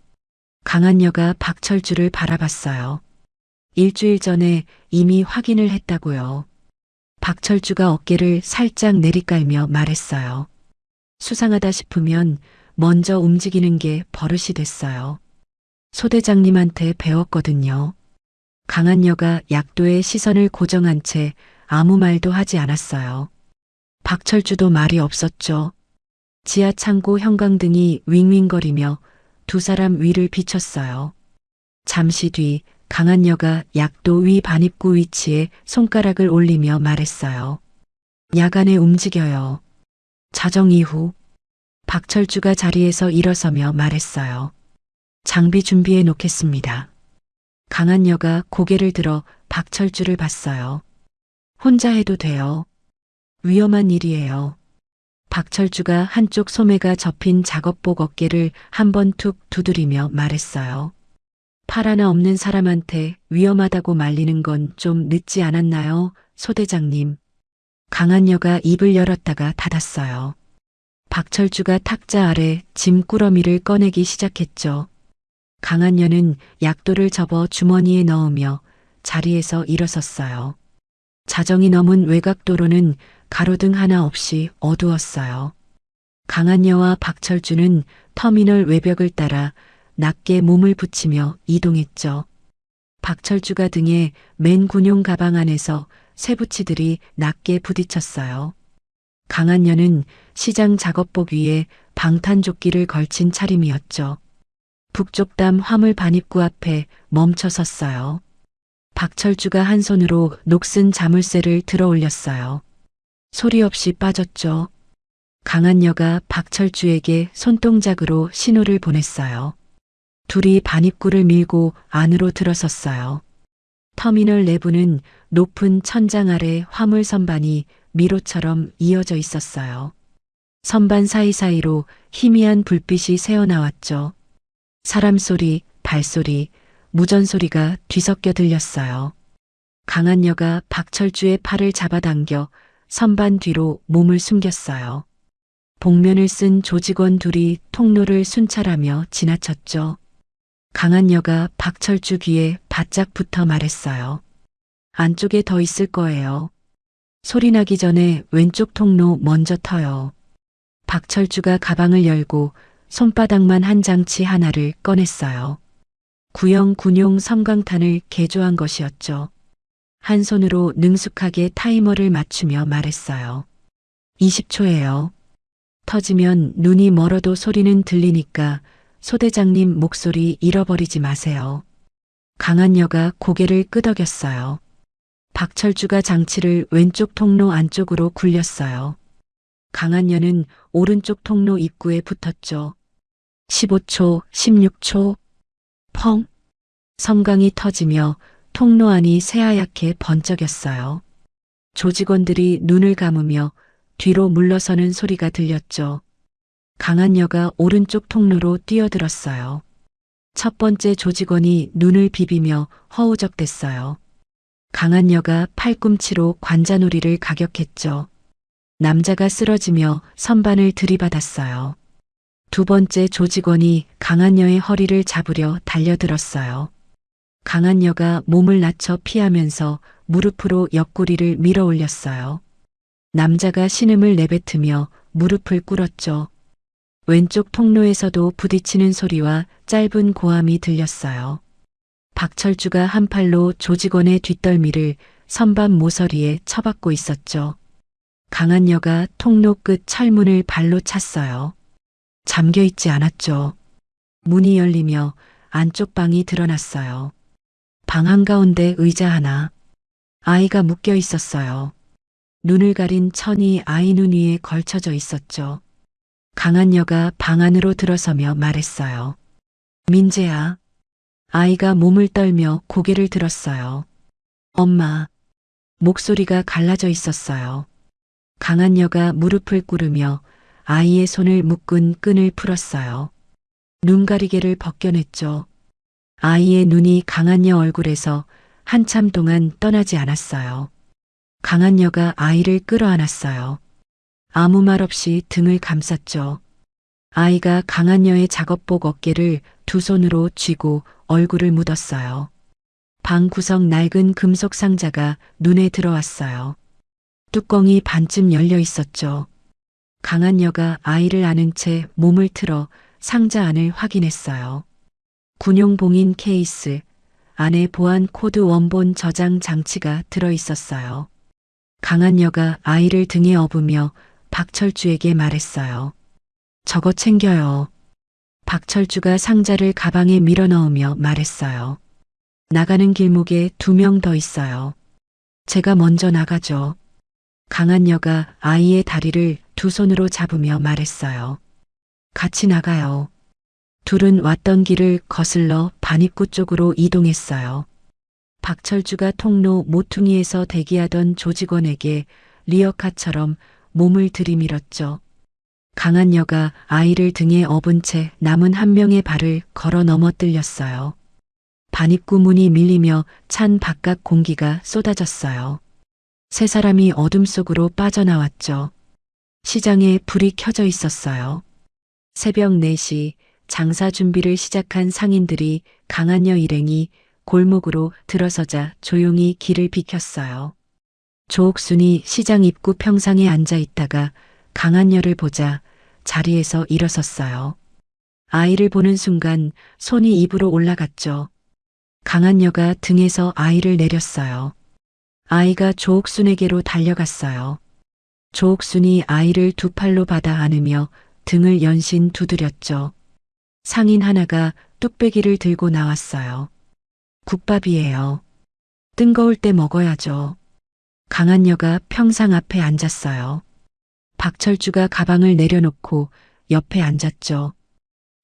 강한여가 박철주를 바라봤어요. 일주일 전에 이미 확인을 했다고요. 박철주가 어깨를 살짝 내리깔며 말했어요. 수상하다 싶으면 먼저 움직이는 게 버릇이 됐어요. 소대장님한테 배웠거든요. 강한여가 약도에 시선을 고정한 채 아무 말도 하지 않았어요. 박철주도 말이 없었죠. 지하 창고 형광등이 윙윙거리며 두 사람 위를 비췄어요. 잠시 뒤 강한여가 약도 위 반입구 위치에 손가락을 올리며 말했어요. 야간에 움직여요. 자정 이후. 박철주가 자리에서 일어서며 말했어요. 장비 준비해 놓겠습니다. 강한여가 고개를 들어 박철주를 봤어요. 혼자 해도 돼요. 위험한 일이에요. 박철주가 한쪽 소매가 접힌 작업복 어깨를 한번 툭 두드리며 말했어요. 팔 하나 없는 사람한테 위험하다고 말리는 건 좀 늦지 않았나요, 소대장님? 강한여가 입을 열었다가 닫았어요. 박철주가 탁자 아래 짐꾸러미를 꺼내기 시작했죠. 강한여는 약도를 접어 주머니에 넣으며 자리에서 일어섰어요. 자정이 넘은 외곽도로는 가로등 하나 없이 어두웠어요. 강한여와 박철주는 터미널 외벽을 따라 낮게 몸을 붙이며 이동했죠. 박철주가 등에 맨 군용 가방 안에서 쇠붙이들이 낮게 부딪혔어요. 강한여는 시장 작업복 위에 방탄조끼를 걸친 차림이었죠. 북쪽담 화물 반입구 앞에 멈춰 섰어요. 박철주가 한 손으로 녹슨 자물쇠를 들어 올렸어요. 소리 없이 빠졌죠. 강한여가 박철주에게 손동작으로 신호를 보냈어요. 둘이 반입구를 밀고 안으로 들어섰어요. 터미널 내부는 높은 천장 아래 화물 선반이 미로처럼 이어져 있었어요. 선반 사이사이로 희미한 불빛이 새어나왔죠. 사람 소리, 발소리, 무전 소리가 뒤섞여 들렸어요. 강한여가 박철주의 팔을 잡아당겨 선반 뒤로 몸을 숨겼어요. 복면을 쓴 조직원 둘이 통로를 순찰하며 지나쳤죠. 강한여가 박철주 귀에 바짝 붙어 말했어요. 안쪽에 더 있을 거예요. 소리 나기 전에 왼쪽 통로 먼저 터요. 박철주가 가방을 열고 손바닥만 한 장치 하나를 꺼냈어요. 구형 군용 섬광탄을 개조한 것이었죠. 한 손으로 능숙하게 타이머를 맞추며 말했어요. 20초예요. 터지면 눈이 멀어도 소리는 들리니까 소대장님 목소리 잃어버리지 마세요. 강한여가 고개를 끄덕였어요. 박철주가 장치를 왼쪽 통로 안쪽으로 굴렸어요. 강한여는 오른쪽 통로 입구에 붙었죠. 15초, 16초, 펑! 섬광이 터지며 통로 안이 새하얗게 번쩍였어요. 조직원들이 눈을 감으며 뒤로 물러서는 소리가 들렸죠. 강한여가 오른쪽 통로로 뛰어들었어요. 첫 번째 조직원이 눈을 비비며 허우적댔어요. 강한여가 팔꿈치로 관자놀이를 가격했죠. 남자가 쓰러지며 선반을 들이받았어요. 두 번째 조직원이 강한여의 허리를 잡으려 달려들었어요. 강한여가 몸을 낮춰 피하면서 무릎으로 옆구리를 밀어 올렸어요. 남자가 신음을 내뱉으며 무릎을 꿇었죠. 왼쪽 통로에서도 부딪히는 소리와 짧은 고함이 들렸어요. 박철주가 한 팔로 조직원의 뒷덜미를 선반 모서리에 쳐박고 있었죠. 강한여가 통로 끝 철문을 발로 찼어요. 잠겨있지 않았죠. 문이 열리며 안쪽 방이 드러났어요. 방 한가운데 의자 하나. 아이가 묶여 있었어요. 눈을 가린 천이 아이 눈 위에 걸쳐져 있었죠. 강한여가 방 안으로 들어서며 말했어요. 민재야. 아이가 몸을 떨며 고개를 들었어요. 엄마. 목소리가 갈라져 있었어요. 강한여가 무릎을 꿇으며 아이의 손을 묶은 끈을 풀었어요. 눈가리개를 벗겨냈죠. 아이의 눈이 강한여 얼굴에서 한참 동안 떠나지 않았어요. 강한여가 아이를 끌어안았어요. 아무 말 없이 등을 감쌌죠. 아이가 강한여의 작업복 어깨를 두 손으로 쥐고 얼굴을 묻었어요. 방 구석 낡은 금속 상자가 눈에 들어왔어요. 뚜껑이 반쯤 열려 있었죠. 강한여가 아이를 안은 채 몸을 틀어 상자 안을 확인했어요. 군용 봉인 케이스, 안에 보안 코드 원본 저장 장치가 들어 있었어요. 강한여가 아이를 등에 업으며 박철주에게 말했어요. 저거 챙겨요. 박철주가 상자를 가방에 밀어넣으며 말했어요. 나가는 길목에 2명 더 있어요. 제가 먼저 나가죠. 강한여가 아이의 다리를 두 손으로 잡으며 말했어요. 같이 나가요. 둘은 왔던 길을 거슬러 반입구 쪽으로 이동했어요. 박철주가 통로 모퉁이에서 대기하던 조직원에게 리어카처럼 몸을 들이밀었죠. 강한여가 아이를 등에 업은 채 남은 한 명의 발을 걸어 넘어뜨렸어요. 반입구 문이 밀리며 찬 바깥 공기가 쏟아졌어요. 세 사람이 어둠 속으로 빠져나왔죠. 시장에 불이 켜져 있었어요. 새벽 4시 장사 준비를 시작한 상인들이 강한여 일행이 골목으로 들어서자 조용히 길을 비켰어요. 조옥순이 시장 입구 평상에 앉아 있다가 강한여를 보자 자리에서 일어섰어요. 아이를 보는 순간 손이 입으로 올라갔죠. 강한여가 등에서 아이를 내렸어요. 아이가 조옥순에게로 달려갔어요. 조옥순이 아이를 두 팔로 받아 안으며 등을 연신 두드렸죠. 상인 하나가 뚝배기를 들고 나왔어요. 국밥이에요. 뜬거울 때 먹어야죠. 강한여가 평상 앞에 앉았어요. 박철주가 가방을 내려놓고 옆에 앉았죠.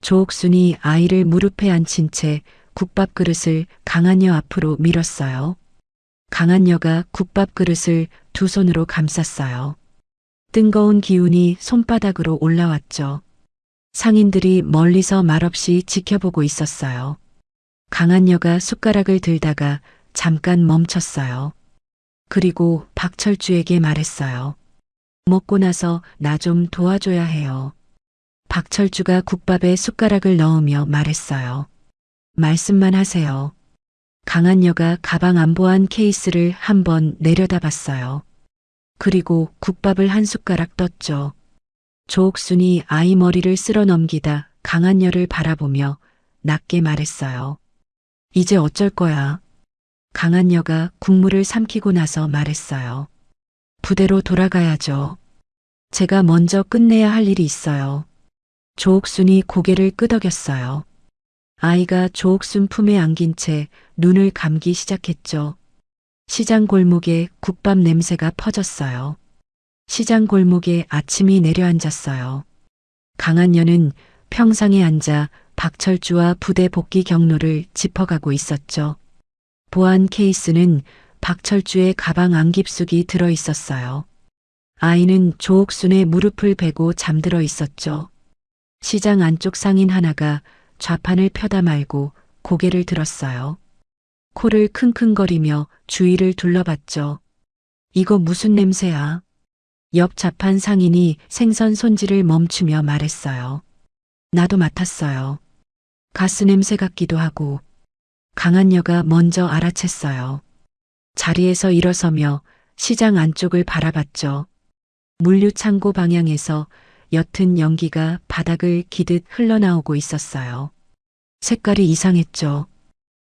조옥순이 아이를 무릎에 앉힌 채 국밥 그릇을 강한여 앞으로 밀었어요. 강한여가 국밥 그릇을 두 손으로 감쌌어요. 뜬거운 기운이 손바닥으로 올라왔죠. 상인들이 멀리서 말없이 지켜보고 있었어요. 강한여가 숟가락을 들다가 잠깐 멈췄어요. 그리고 박철주에게 말했어요. 먹고 나서 나 좀 도와줘야 해요. 박철주가 국밥에 숟가락을 넣으며 말했어요. 말씀만 하세요. 강한여가 가방 안보안 케이스를 한번 내려다봤어요. 그리고 국밥을 한 숟가락 떴죠. 조옥순이 아이 머리를 쓸어 넘기다 강한여를 바라보며 낮게 말했어요. 이제 어쩔 거야? 강한여가 국물을 삼키고 나서 말했어요. 부대로 돌아가야죠. 제가 먼저 끝내야 할 일이 있어요. 조옥순이 고개를 끄덕였어요. 아이가 조옥순 품에 안긴 채 눈을 감기 시작했죠. 시장 골목에 국밥 냄새가 퍼졌어요. 시장 골목에 아침이 내려앉았어요. 강한여는 평상에 앉아 박철주와 부대 복귀 경로를 짚어가고 있었죠. 보안 케이스는 박철주의 가방 안 깊숙이 들어 있었어요. 아이는 조옥순의 무릎을 베고 잠들어 있었죠. 시장 안쪽 상인 하나가 좌판을 펴다 말고 고개를 들었어요. 코를 킁킁거리며 주위를 둘러봤죠. 이거 무슨 냄새야? 옆 좌판 상인이 생선 손질을 멈추며 말했어요. 나도 맡았어요. 가스 냄새 같기도 하고. 강한여가 먼저 알아챘어요. 자리에서 일어서며 시장 안쪽을 바라봤죠. 물류창고 방향에서 옅은 연기가 바닥을 기듯 흘러나오고 있었어요. 색깔이 이상했죠.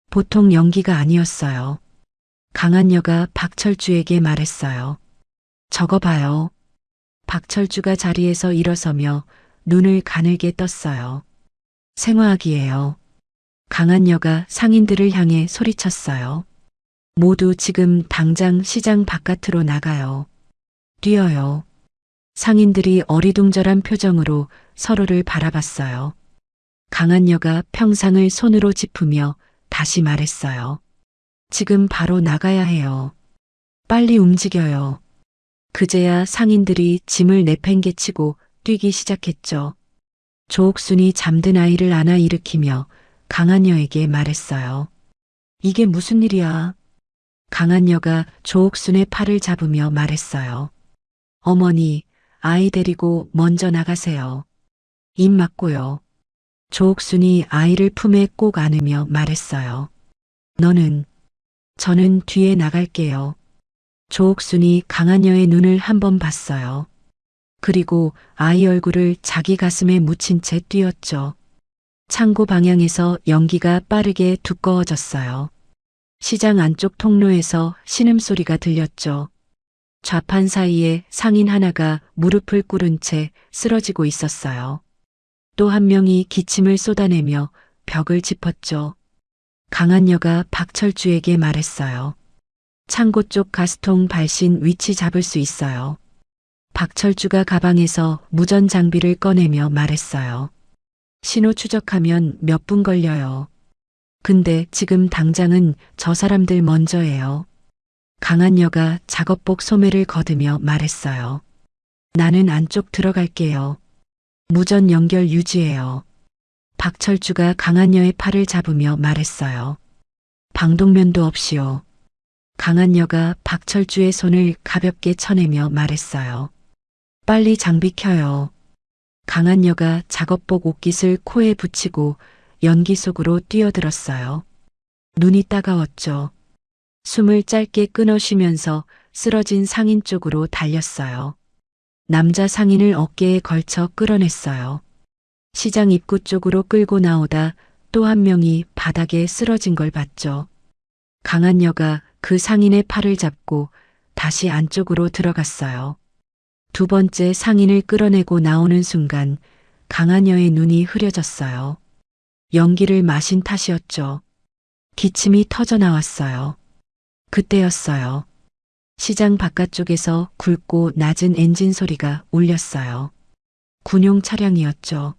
보통 연기가 아니었어요. 강한여가 박철주에게 말했어요. 저거 봐요. 박철주가 자리에서 일어서며 눈을 가늘게 떴어요. 생화학이에요. 강한여가 상인들을 향해 소리쳤어요. 모두 지금 당장 시장 바깥으로 나가요. 뛰어요. 상인들이 어리둥절한 표정으로 서로를 바라봤어요. 강한여가 평상을 손으로 짚으며 다시 말했어요. 지금 바로 나가야 해요. 빨리 움직여요. 그제야 상인들이 짐을 내팽개치고 뛰기 시작했죠. 조옥순이 잠든 아이를 안아 일으키며 강한여에게 말했어요. 이게 무슨 일이야? 강한여가 조옥순의 팔을 잡으며 말했어요. 어머니, 아이 데리고 먼저 나가세요. 입 막고요. 조옥순이 아이를 품에 꼭 안으며 말했어요. 너는? 저는 뒤에 나갈게요. 조옥순이 강한여의 눈을 한번 봤어요. 그리고 아이 얼굴을 자기 가슴에 묻힌 채 뛰었죠. 창고 방향에서 연기가 빠르게 두꺼워졌어요. 시장 안쪽 통로에서 신음소리가 들렸죠. 좌판 사이에 상인 하나가 무릎을 꿇은 채 쓰러지고 있었어요. 또 한 명이 기침을 쏟아내며 벽을 짚었죠. 강한여가 박철주에게 말했어요. 창고 쪽 가스통 발신 위치 잡을 수 있어요. 박철주가 가방에서 무전 장비를 꺼내며 말했어요. 신호 추적하면 몇 분 걸려요. 근데 지금 당장은 저 사람들 먼저예요. 강한여가 작업복 소매를 걷으며 말했어요. 나는 안쪽 들어갈게요. 무전 연결 유지해요. 박철주가 강한여의 팔을 잡으며 말했어요. 방독면도 없이요. 강한여가 박철주의 손을 가볍게 쳐내며 말했어요. 빨리 장비 켜요. 강한여가 작업복 옷깃을 코에 붙이고 연기 속으로 뛰어들었어요. 눈이 따가웠죠. 숨을 짧게 끊어 쉬면서 쓰러진 상인 쪽으로 달렸어요. 남자 상인을 어깨에 걸쳐 끌어냈어요. 시장 입구 쪽으로 끌고 나오다 또 한 명이 바닥에 쓰러진 걸 봤죠. 강한여가 그 상인의 팔을 잡고 다시 안쪽으로 들어갔어요. 두 번째 상인을 끌어내고 나오는 순간 강한여의 눈이 흐려졌어요. 연기를 마신 탓이었죠. 기침이 터져 나왔어요. 그때였어요. 시장 바깥쪽에서 굵고 낮은 엔진 소리가 울렸어요. 군용 차량이었죠.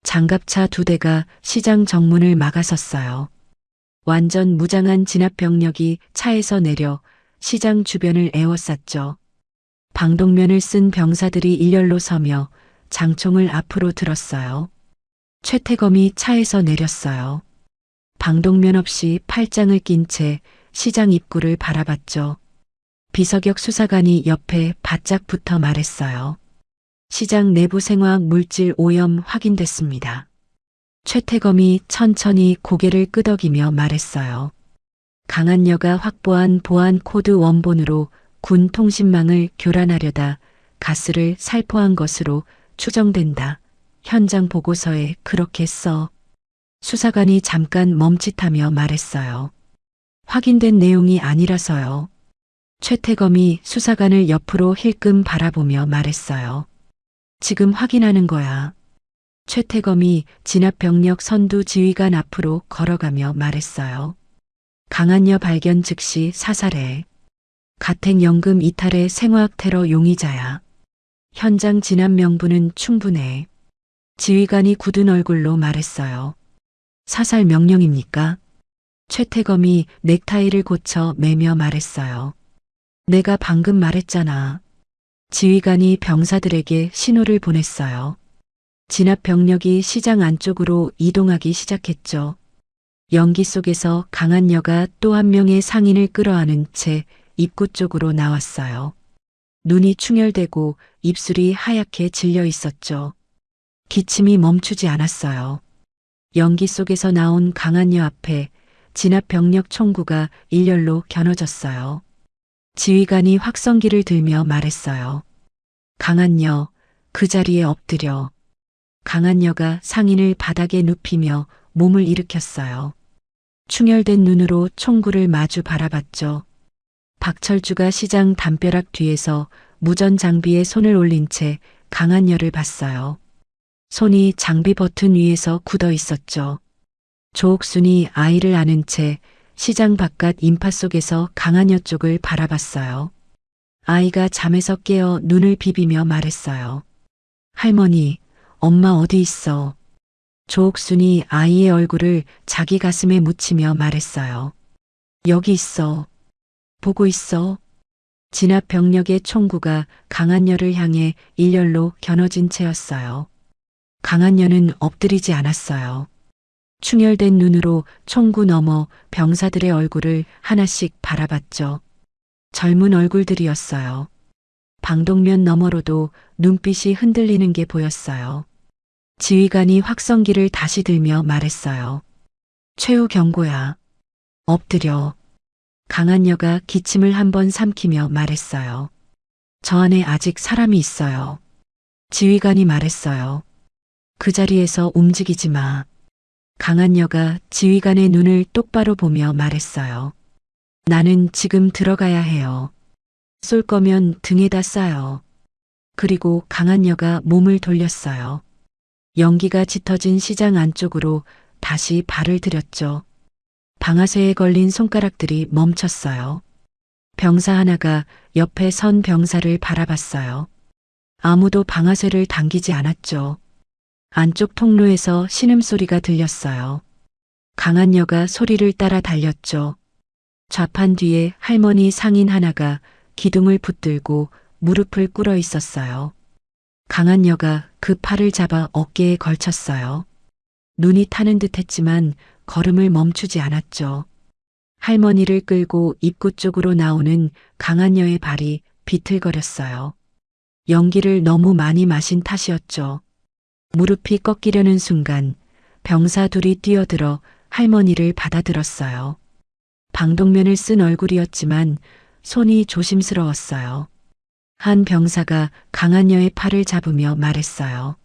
장갑차 2대가 시장 정문을 막아섰어요. 완전 무장한 진압병력이 차에서 내려 시장 주변을 에워쌌죠. 방독면을 쓴 병사들이 일렬로 서며 장총을 앞으로 들었어요. 최태검이 차에서 내렸어요. 방독면 없이 팔짱을 낀 채 시장 입구를 바라봤죠. 비서격 수사관이 옆에 바짝 붙어 말했어요. 시장 내부 생화학 물질 오염 확인됐습니다. 최태검이 천천히 고개를 끄덕이며 말했어요. 강한여가 확보한 보안 코드 원본으로 군 통신망을 교란하려다 가스를 살포한 것으로 추정된다. 현장 보고서에 그렇게 써. 수사관이 잠깐 멈칫하며 말했어요. 확인된 내용이 아니라서요. 최태검이 수사관을 옆으로 힐끔 바라보며 말했어요. 지금 확인하는 거야. 최태검이 진압병력 선두 지휘관 앞으로 걸어가며 말했어요. 강한여 발견 즉시 사살해. 가택연금 이탈의 생화학 테러 용의자야. 현장 진압 명분은 충분해. 지휘관이 굳은 얼굴로 말했어요. 사살 명령입니까? 최태검이 넥타이를 고쳐 매며 말했어요. 내가 방금 말했잖아. 지휘관이 병사들에게 신호를 보냈어요. 진압 병력이 시장 안쪽으로 이동하기 시작했죠. 연기 속에서 강한여가 또 한 명의 상인을 끌어안은 채 입구 쪽으로 나왔어요. 눈이 충혈되고 입술이 하얗게 질려 있었죠. 기침이 멈추지 않았어요. 연기 속에서 나온 강한여 앞에 진압 병력 총구가 일렬로 겨눠졌어요. 지휘관이 확성기를 들며 말했어요. 강한여, 그 자리에 엎드려. 강한여가 상인을 바닥에 눕히며 몸을 일으켰어요. 충혈된 눈으로 총구를 마주 바라봤죠. 박철주가 시장 담벼락 뒤에서 무전 장비에 손을 올린 채 강한여를 봤어요. 손이 장비 버튼 위에서 굳어 있었죠. 조옥순이 아이를 안은 채 시장 바깥 인파 속에서 강한여 쪽을 바라봤어요. 아이가 잠에서 깨어 눈을 비비며 말했어요. 할머니, 엄마 어디 있어? 조옥순이 아이의 얼굴을 자기 가슴에 묻히며 말했어요. 여기 있어. 보고 있어. 진압 병력의 총구가 강한여를 향해 일렬로 겨눠진 채였어요. 강한여는 엎드리지 않았어요. 충혈된 눈으로 총구 너머 병사들의 얼굴을 하나씩 바라봤죠. 젊은 얼굴들이었어요. 방독면 너머로도 눈빛이 흔들리는 게 보였어요. 지휘관이 확성기를 다시 들며 말했어요. 최후 경고야. 엎드려. 강한여가 기침을 한번 삼키며 말했어요. 저 안에 아직 사람이 있어요. 지휘관이 말했어요. 그 자리에서 움직이지 마. 강한여가 지휘관의 눈을 똑바로 보며 말했어요. 나는 지금 들어가야 해요. 쏠 거면 등에다 쏴요. 그리고 강한여가 몸을 돌렸어요. 연기가 짙어진 시장 안쪽으로 다시 발을 들였죠. 방아쇠에 걸린 손가락들이 멈췄어요. 병사 하나가 옆에 선 병사를 바라봤어요. 아무도 방아쇠를 당기지 않았죠. 안쪽 통로에서 신음소리가 들렸어요. 강한여가 소리를 따라 달렸죠. 좌판 뒤에 할머니 상인 하나가 기둥을 붙들고 무릎을 꿇어 있었어요. 강한여가 그 팔을 잡아 어깨에 걸쳤어요. 눈이 타는 듯 했지만 걸음을 멈추지 않았죠. 할머니를 끌고 입구 쪽으로 나오는 강한여의 발이 비틀거렸어요. 연기를 너무 많이 마신 탓이었죠. 무릎이 꺾이려는 순간 병사 둘이 뛰어들어 할머니를 받아들었어요. 방독면을 쓴 얼굴이었지만 손이 조심스러웠어요. 한 병사가 강한여의 팔을 잡으며 말했어요.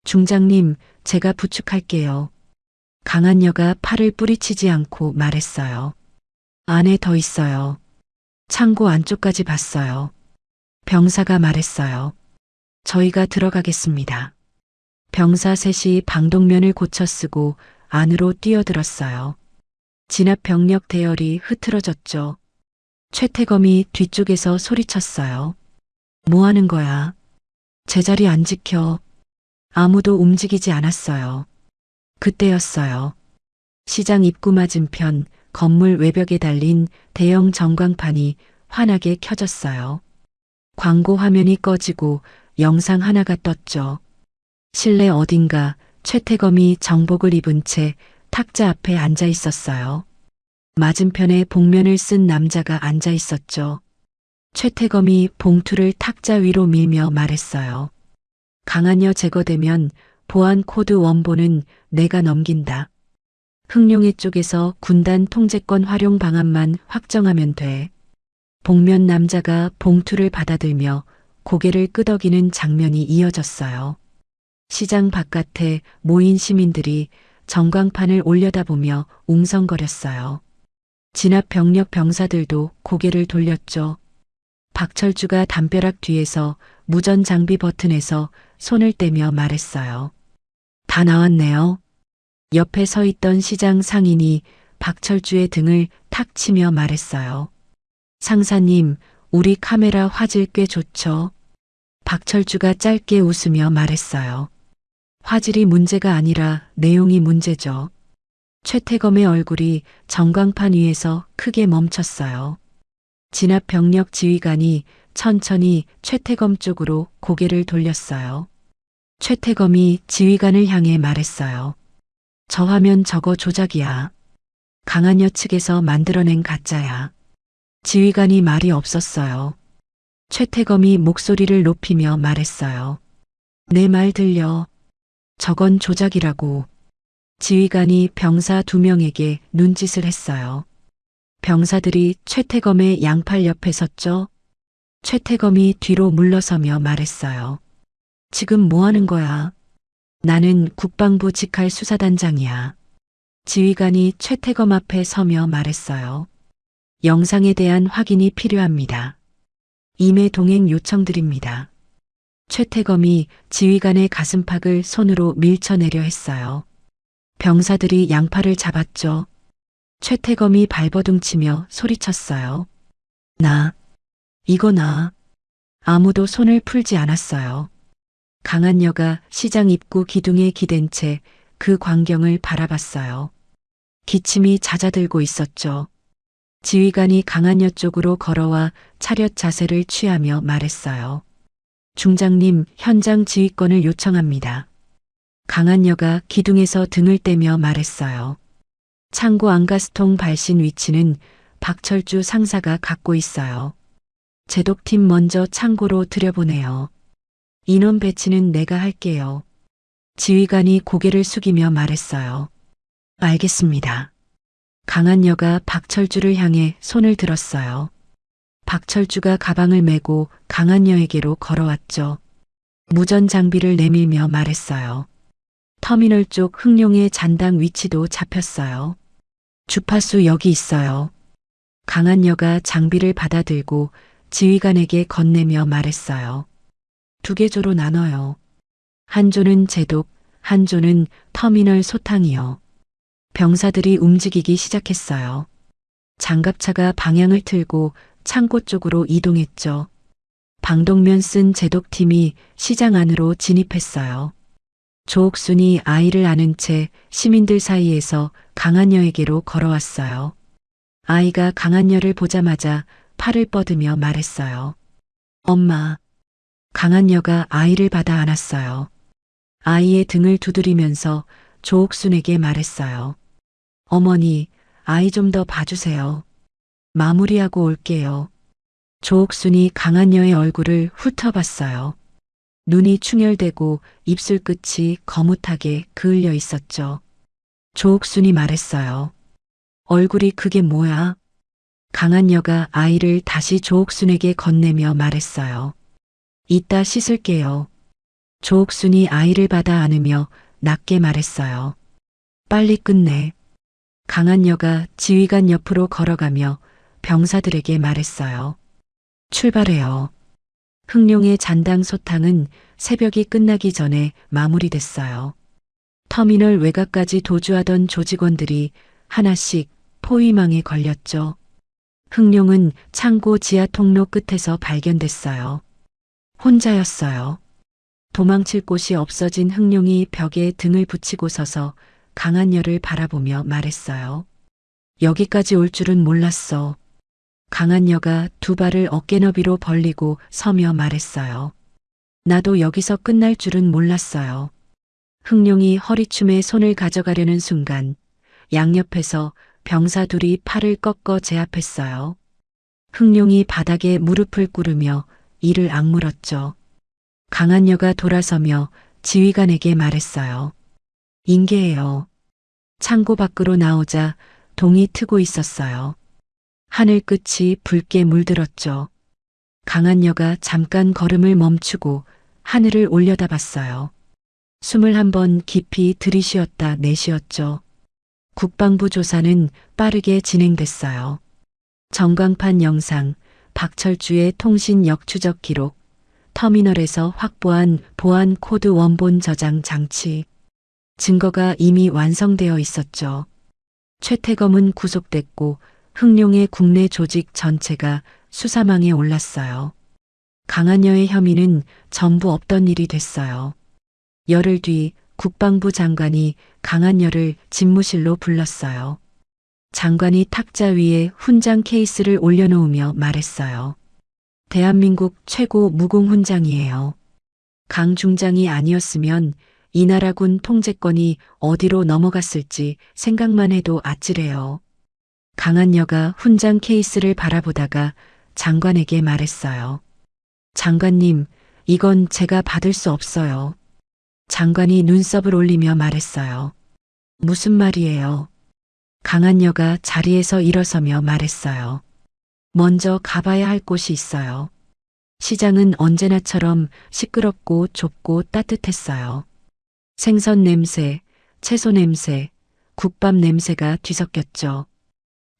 중장님, 제가 부축할게요. 강한여가 팔을 뿌리치지 않고 말했어요. 안에 더 있어요. 창고 안쪽까지 봤어요. 병사가 말했어요. 저희가 들어가겠습니다. 병사 셋이 방독면을 고쳐 쓰고 안으로 뛰어들었어요. 진압 병력 대열이 흐트러졌죠. 최태검이 뒤쪽에서 소리쳤어요. 뭐 하는 거야? 제자리 안 지켜. 아무도 움직이지 않았어요. 그때였어요. 시장 입구 맞은편 건물 외벽에 달린 대형 전광판이 환하게 켜졌어요. 광고 화면이 꺼지고 영상 하나가 떴죠. 실내 어딘가 최태검이 정복을 입은 채 탁자 앞에 앉아 있었어요. 맞은편에 복면을 쓴 남자가 앉아 있었죠. 최태검이 봉투를 탁자 위로 밀며 말했어요. 강한여 제거되면 보안 코드 원본은 내가 넘긴다. 흑룡회 쪽에서 군단 통제권 활용 방안만 확정하면 돼. 복면 남자가 봉투를 받아들며 고개를 끄덕이는 장면이 이어졌어요. 시장 바깥에 모인 시민들이 전광판을 올려다보며 웅성거렸어요. 진압 병력 병사들도 고개를 돌렸죠. 박철주가 담벼락 뒤에서 무전 장비 버튼에서 손을 떼며 말했어요. 다 나왔네요. 옆에 서 있던 시장 상인이 박철주의 등을 탁 치며 말했어요. 상사님, 우리 카메라 화질 꽤 좋죠? 박철주가 짧게 웃으며 말했어요. 화질이 문제가 아니라 내용이 문제죠. 최태검의 얼굴이 전광판 위에서 크게 멈췄어요. 진압 병력 지휘관이 천천히 최태검 쪽으로 고개를 돌렸어요. 최태검이 지휘관을 향해 말했어요. 저 화면 저거 조작이야. 강한여 측에서 만들어낸 가짜야. 지휘관이 말이 없었어요. 최태검이 목소리를 높이며 말했어요. 내 말 들려. 저건 조작이라고. 지휘관이 병사 2명에게 눈짓을 했어요. 병사들이 최태검의 양팔 옆에 섰죠. 최태검이 뒤로 물러서며 말했어요. 지금 뭐 하는 거야? 나는 국방부 직할 수사단장이야. 지휘관이 최태검 앞에 서며 말했어요. 영상에 대한 확인이 필요합니다. 임해 동행 요청드립니다. 최태검이 지휘관의 가슴팍을 손으로 밀쳐내려 했어요. 병사들이 양팔을 잡았죠. 최태검이 발버둥치며 소리쳤어요. 이거 나. 아무도 손을 풀지 않았어요. 강한여가 시장 입구 기둥에 기댄 채 그 광경을 바라봤어요. 기침이 잦아들고 있었죠. 지휘관이 강한여 쪽으로 걸어와 차렷 자세를 취하며 말했어요. 중장님, 현장 지휘권을 요청합니다. 강한여가 기둥에서 등을 떼며 말했어요. 창고 안가스통 발신 위치는 박철주 상사가 갖고 있어요. 제독팀 먼저 창고로 들여보내요. 인원 배치는 내가 할게요. 지휘관이 고개를 숙이며 말했어요. 알겠습니다. 강한여가 박철주를 향해 손을 들었어요. 박철주가 가방을 메고 강한여에게로 걸어왔죠. 무전 장비를 내밀며 말했어요. 터미널 쪽 흥룡의 잔당 위치도 잡혔어요. 주파수 여기 있어요. 강한여가 장비를 받아들고 지휘관에게 건네며 말했어요. 2개조로 나눠요. 한 조는 제독, 한 조는 터미널 소탕이요. 병사들이 움직이기 시작했어요. 장갑차가 방향을 틀고 창고 쪽으로 이동했죠. 방독면 쓴 제독팀이 시장 안으로 진입했어요. 조옥순이 아이를 안은 채 시민들 사이에서 강한여에게로 걸어왔어요. 아이가 강한여를 보자마자 팔을 뻗으며 말했어요. 엄마. 강한여가 아이를 받아 안았어요. 아이의 등을 두드리면서 조옥순에게 말했어요. 어머니, 아이 좀 더 봐주세요. 마무리하고 올게요. 조옥순이 강한여의 얼굴을 훑어봤어요. 눈이 충혈되고 입술 끝이 거뭇하게 그을려 있었죠. 조옥순이 말했어요. 얼굴이 그게 뭐야? 강한여가 아이를 다시 조옥순에게 건네며 말했어요. 이따 씻을게요. 조옥순이 아이를 받아 안으며 낮게 말했어요. 빨리 끝내. 강한여가 지휘관 옆으로 걸어가며 병사들에게 말했어요. 출발해요. 흥룡의 잔당 소탕은 새벽이 끝나기 전에 마무리됐어요. 터미널 외곽까지 도주하던 조직원들이 하나씩 포위망에 걸렸죠. 흥룡은 창고 지하 통로 끝에서 발견됐어요. 혼자였어요. 도망칠 곳이 없어진 흥룡이 벽에 등을 붙이고 서서 강한여를 바라보며 말했어요. 여기까지 올 줄은 몰랐어. 강한여가 2발을 어깨 너비로 벌리고 서며 말했어요. 나도 여기서 끝날 줄은 몰랐어요. 흥룡이 허리춤에 손을 가져가려는 순간 양옆에서 병사 둘이 팔을 꺾어 제압했어요. 흥룡이 바닥에 무릎을 꿇으며 이를 악물었죠. 강한여가 돌아서며 지휘관에게 말했어요. 인계해요. 창고 밖으로 나오자 동이 트고 있었어요. 하늘 끝이 붉게 물들었죠. 강한 여가 잠깐 걸음을 멈추고 하늘을 올려다봤어요. 21번 깊이 들이쉬었다 내쉬었죠. 국방부 조사는 빠르게 진행됐어요. 전광판 영상, 박철주의 통신 역추적 기록, 터미널에서 확보한 보안 코드 원본 저장 장치. 증거가 이미 완성되어 있었죠. 최태검은 구속됐고 흥룡의 국내 조직 전체가 수사망에 올랐어요. 강한여의 혐의는 전부 없던 일이 됐어요. 열흘 뒤 국방부 장관이 강한여를 집무실로 불렀어요. 장관이 탁자 위에 훈장 케이스를 올려놓으며 말했어요. 대한민국 최고 무공훈장이에요. 강 중장이 아니었으면 이 나라군 통제권이 어디로 넘어갔을지 생각만 해도 아찔해요. 강한여가 훈장 케이스를 바라보다가 장관에게 말했어요. 장관님, 이건 제가 받을 수 없어요. 장관이 눈썹을 올리며 말했어요. 무슨 말이에요? 강한여가 자리에서 일어서며 말했어요. 먼저 가봐야 할 곳이 있어요. 시장은 언제나처럼 시끄럽고 좁고 따뜻했어요. 생선 냄새, 채소 냄새, 국밥 냄새가 뒤섞였죠.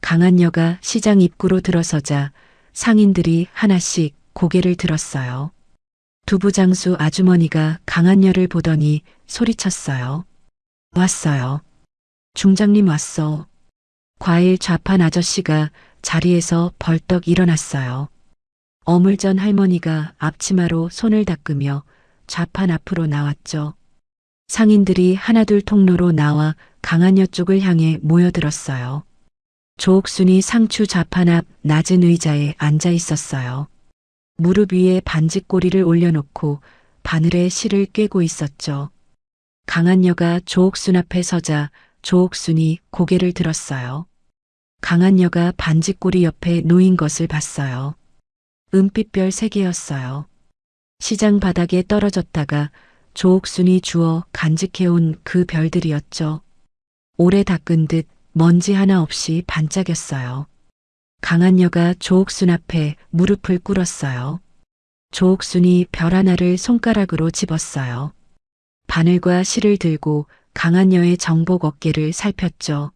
강한여가 시장 입구로 들어서자 상인들이 하나씩 고개를 들었어요. 두부장수 아주머니가 강한여를 보더니 소리쳤어요. 왔어요. 중장님 왔어. 과일 좌판 아저씨가 자리에서 벌떡 일어났어요. 어물전 할머니가 앞치마로 손을 닦으며 좌판 앞으로 나왔죠. 상인들이 하나둘 통로로 나와 강한여 쪽을 향해 모여들었어요. 조옥순이 상추 좌판 앞 낮은 의자에 앉아 있었어요. 무릎 위에 반지꼬리를 올려놓고 바늘에 실을 꿰고 있었죠. 강한여가 조옥순 앞에 서자 조옥순이 고개를 들었어요. 강한여가 반지꼬리 옆에 놓인 것을 봤어요. 은빛별 3개였어요. 시장 바닥에 떨어졌다가 조옥순이 주워 간직해온 그 별들이었죠. 오래 닦은 듯 먼지 하나 없이 반짝였어요. 강한여가 조옥순 앞에 무릎을 꿇었어요. 조옥순이 별 하나를 손가락으로 집었어요. 바늘과 실을 들고 강한여의 정복 어깨를 살폈죠.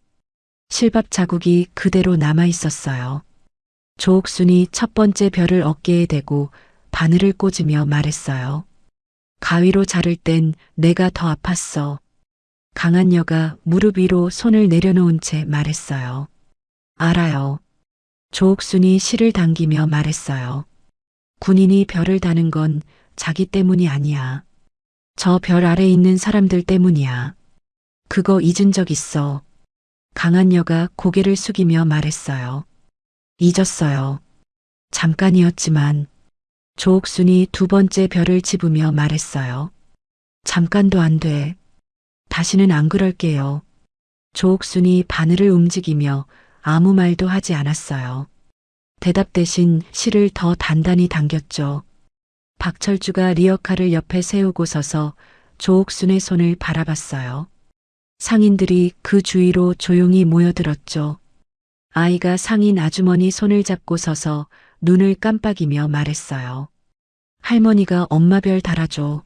실밥 자국이 그대로 남아 있었어요. 조옥순이 첫 번째 별을 어깨에 대고 바늘을 꽂으며 말했어요. 가위로 자를 땐 내가 더 아팠어. 강한여가 무릎 위로 손을 내려놓은 채 말했어요. 알아요. 조옥순이 실을 당기며 말했어요. 군인이 별을 다는 건 자기 때문이 아니야. 저 별 아래 있는 사람들 때문이야. 그거 잊은 적 있어. 강한여가 고개를 숙이며 말했어요. 잊었어요. 잠깐이었지만. 조옥순이 두 번째 별을 집으며 말했어요. 잠깐도 안 돼. 다시는 안 그럴게요. 조옥순이 바늘을 움직이며 아무 말도 하지 않았어요. 대답 대신 실을 더 단단히 당겼죠. 박철주가 리어카를 옆에 세우고 서서 조옥순의 손을 바라봤어요. 상인들이 그 주위로 조용히 모여들었죠. 아이가 상인 아주머니 손을 잡고 서서 눈을 깜빡이며 말했어요. 할머니가 엄마 별 달아줘.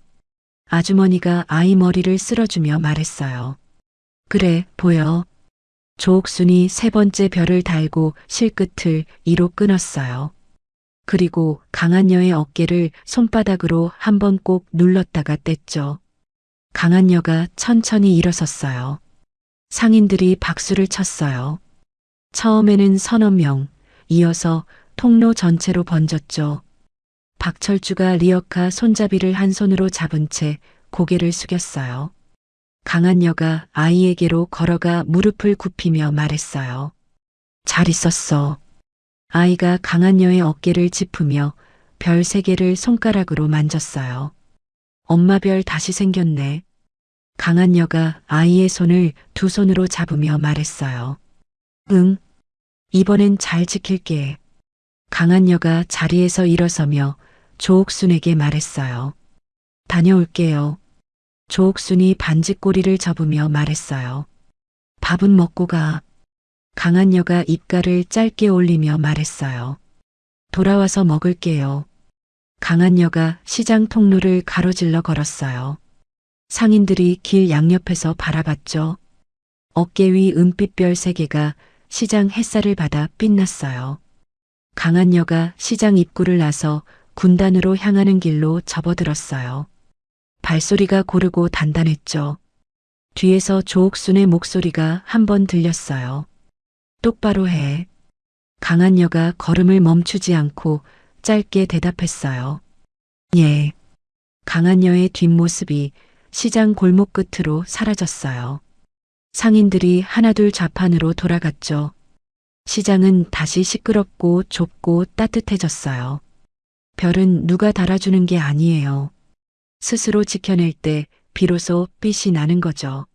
아주머니가 아이 머리를 쓸어주며 말했어요. 그래, 보여. 조옥순이 세 번째 별을 달고 실끝을 이로 끊었어요. 그리고 강한여의 어깨를 손바닥으로 한 번 꼭 눌렀다가 뗐죠. 강한여가 천천히 일어섰어요. 상인들이 박수를 쳤어요. 처음에는 서너 명, 이어서 통로 전체로 번졌죠. 박철주가 리어카 손잡이를 한 손으로 잡은 채 고개를 숙였어요. 강한여가 아이에게로 걸어가 무릎을 굽히며 말했어요. 잘 있었어. 아이가 강한여의 어깨를 짚으며 별 3개를 손가락으로 만졌어요. 엄마 별 다시 생겼네. 강한여가 아이의 손을 두 손으로 잡으며 말했어요. 응. 이번엔 잘 지킬게. 강한여가 자리에서 일어서며 조옥순에게 말했어요. 다녀올게요. 조옥순이 반지꼬리를 접으며 말했어요. 밥은 먹고 가. 강한여가 입가를 짧게 올리며 말했어요. 돌아와서 먹을게요. 강한여가 시장 통로를 가로질러 걸었어요. 상인들이 길 양옆에서 바라봤죠. 어깨 위 은빛별 세 개가 시장 햇살을 받아 빛났어요. 강한여가 시장 입구를 나서 군단으로 향하는 길로 접어들었어요. 발소리가 고르고 단단했죠. 뒤에서 조옥순의 목소리가 한 번 들렸어요. 똑바로 해. 강한여가 걸음을 멈추지 않고 짧게 대답했어요. 예. 강한여의 뒷모습이 시장 골목 끝으로 사라졌어요. 상인들이 하나둘 좌판으로 돌아갔죠. 시장은 다시 시끄럽고 좁고 따뜻해졌어요. 별은 누가 달아주는 게 아니에요. 스스로 지켜낼 때 비로소 빛이 나는 거죠.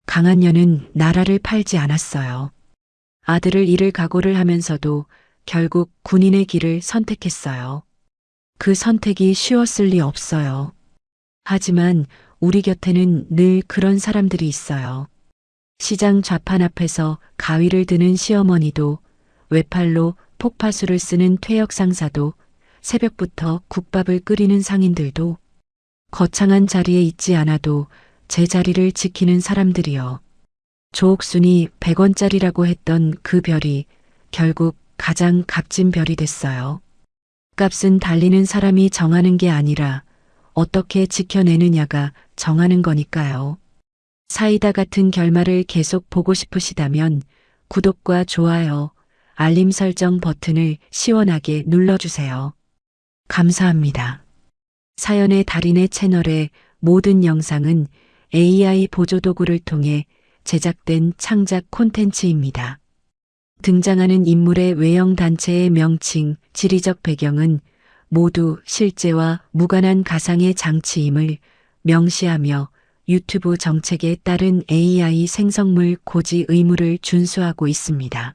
강한여는 나라를 팔지 않았어요. 아들을 잃을 각오를 하면서도 결국 군인의 길을 선택했어요. 그 선택이 쉬웠을 리 없어요. 하지만 우리 곁에는 늘 그런 사람들이 있어요. 시장 좌판 앞에서 가위를 드는 시어머니도, 외팔로 폭파수를 쓰는 퇴역 상사도, 새벽부터 국밥을 끓이는 상인들도, 거창한 자리에 있지 않아도 제 자리를 지키는 사람들이요. 조옥순이 100원짜리라고 했던 그 별이 결국 가장 값진 별이 됐어요. 값은 달리는 사람이 정하는 게 아니라 어떻게 지켜내느냐가 정하는 거니까요. 사이다 같은 결말을 계속 보고 싶으시다면 구독과 좋아요, 알림 설정 버튼을 시원하게 눌러주세요. 감사합니다. 사연의 달인의 채널의 모든 영상은 AI 보조도구를 통해 제작된 창작 콘텐츠입니다. 등장하는 인물의 외형 단체의 명칭, 지리적 배경은 모두 실제와 무관한 가상의 장치임을 명시하며 유튜브 정책에 따른 AI 생성물 고지 의무를 준수하고 있습니다.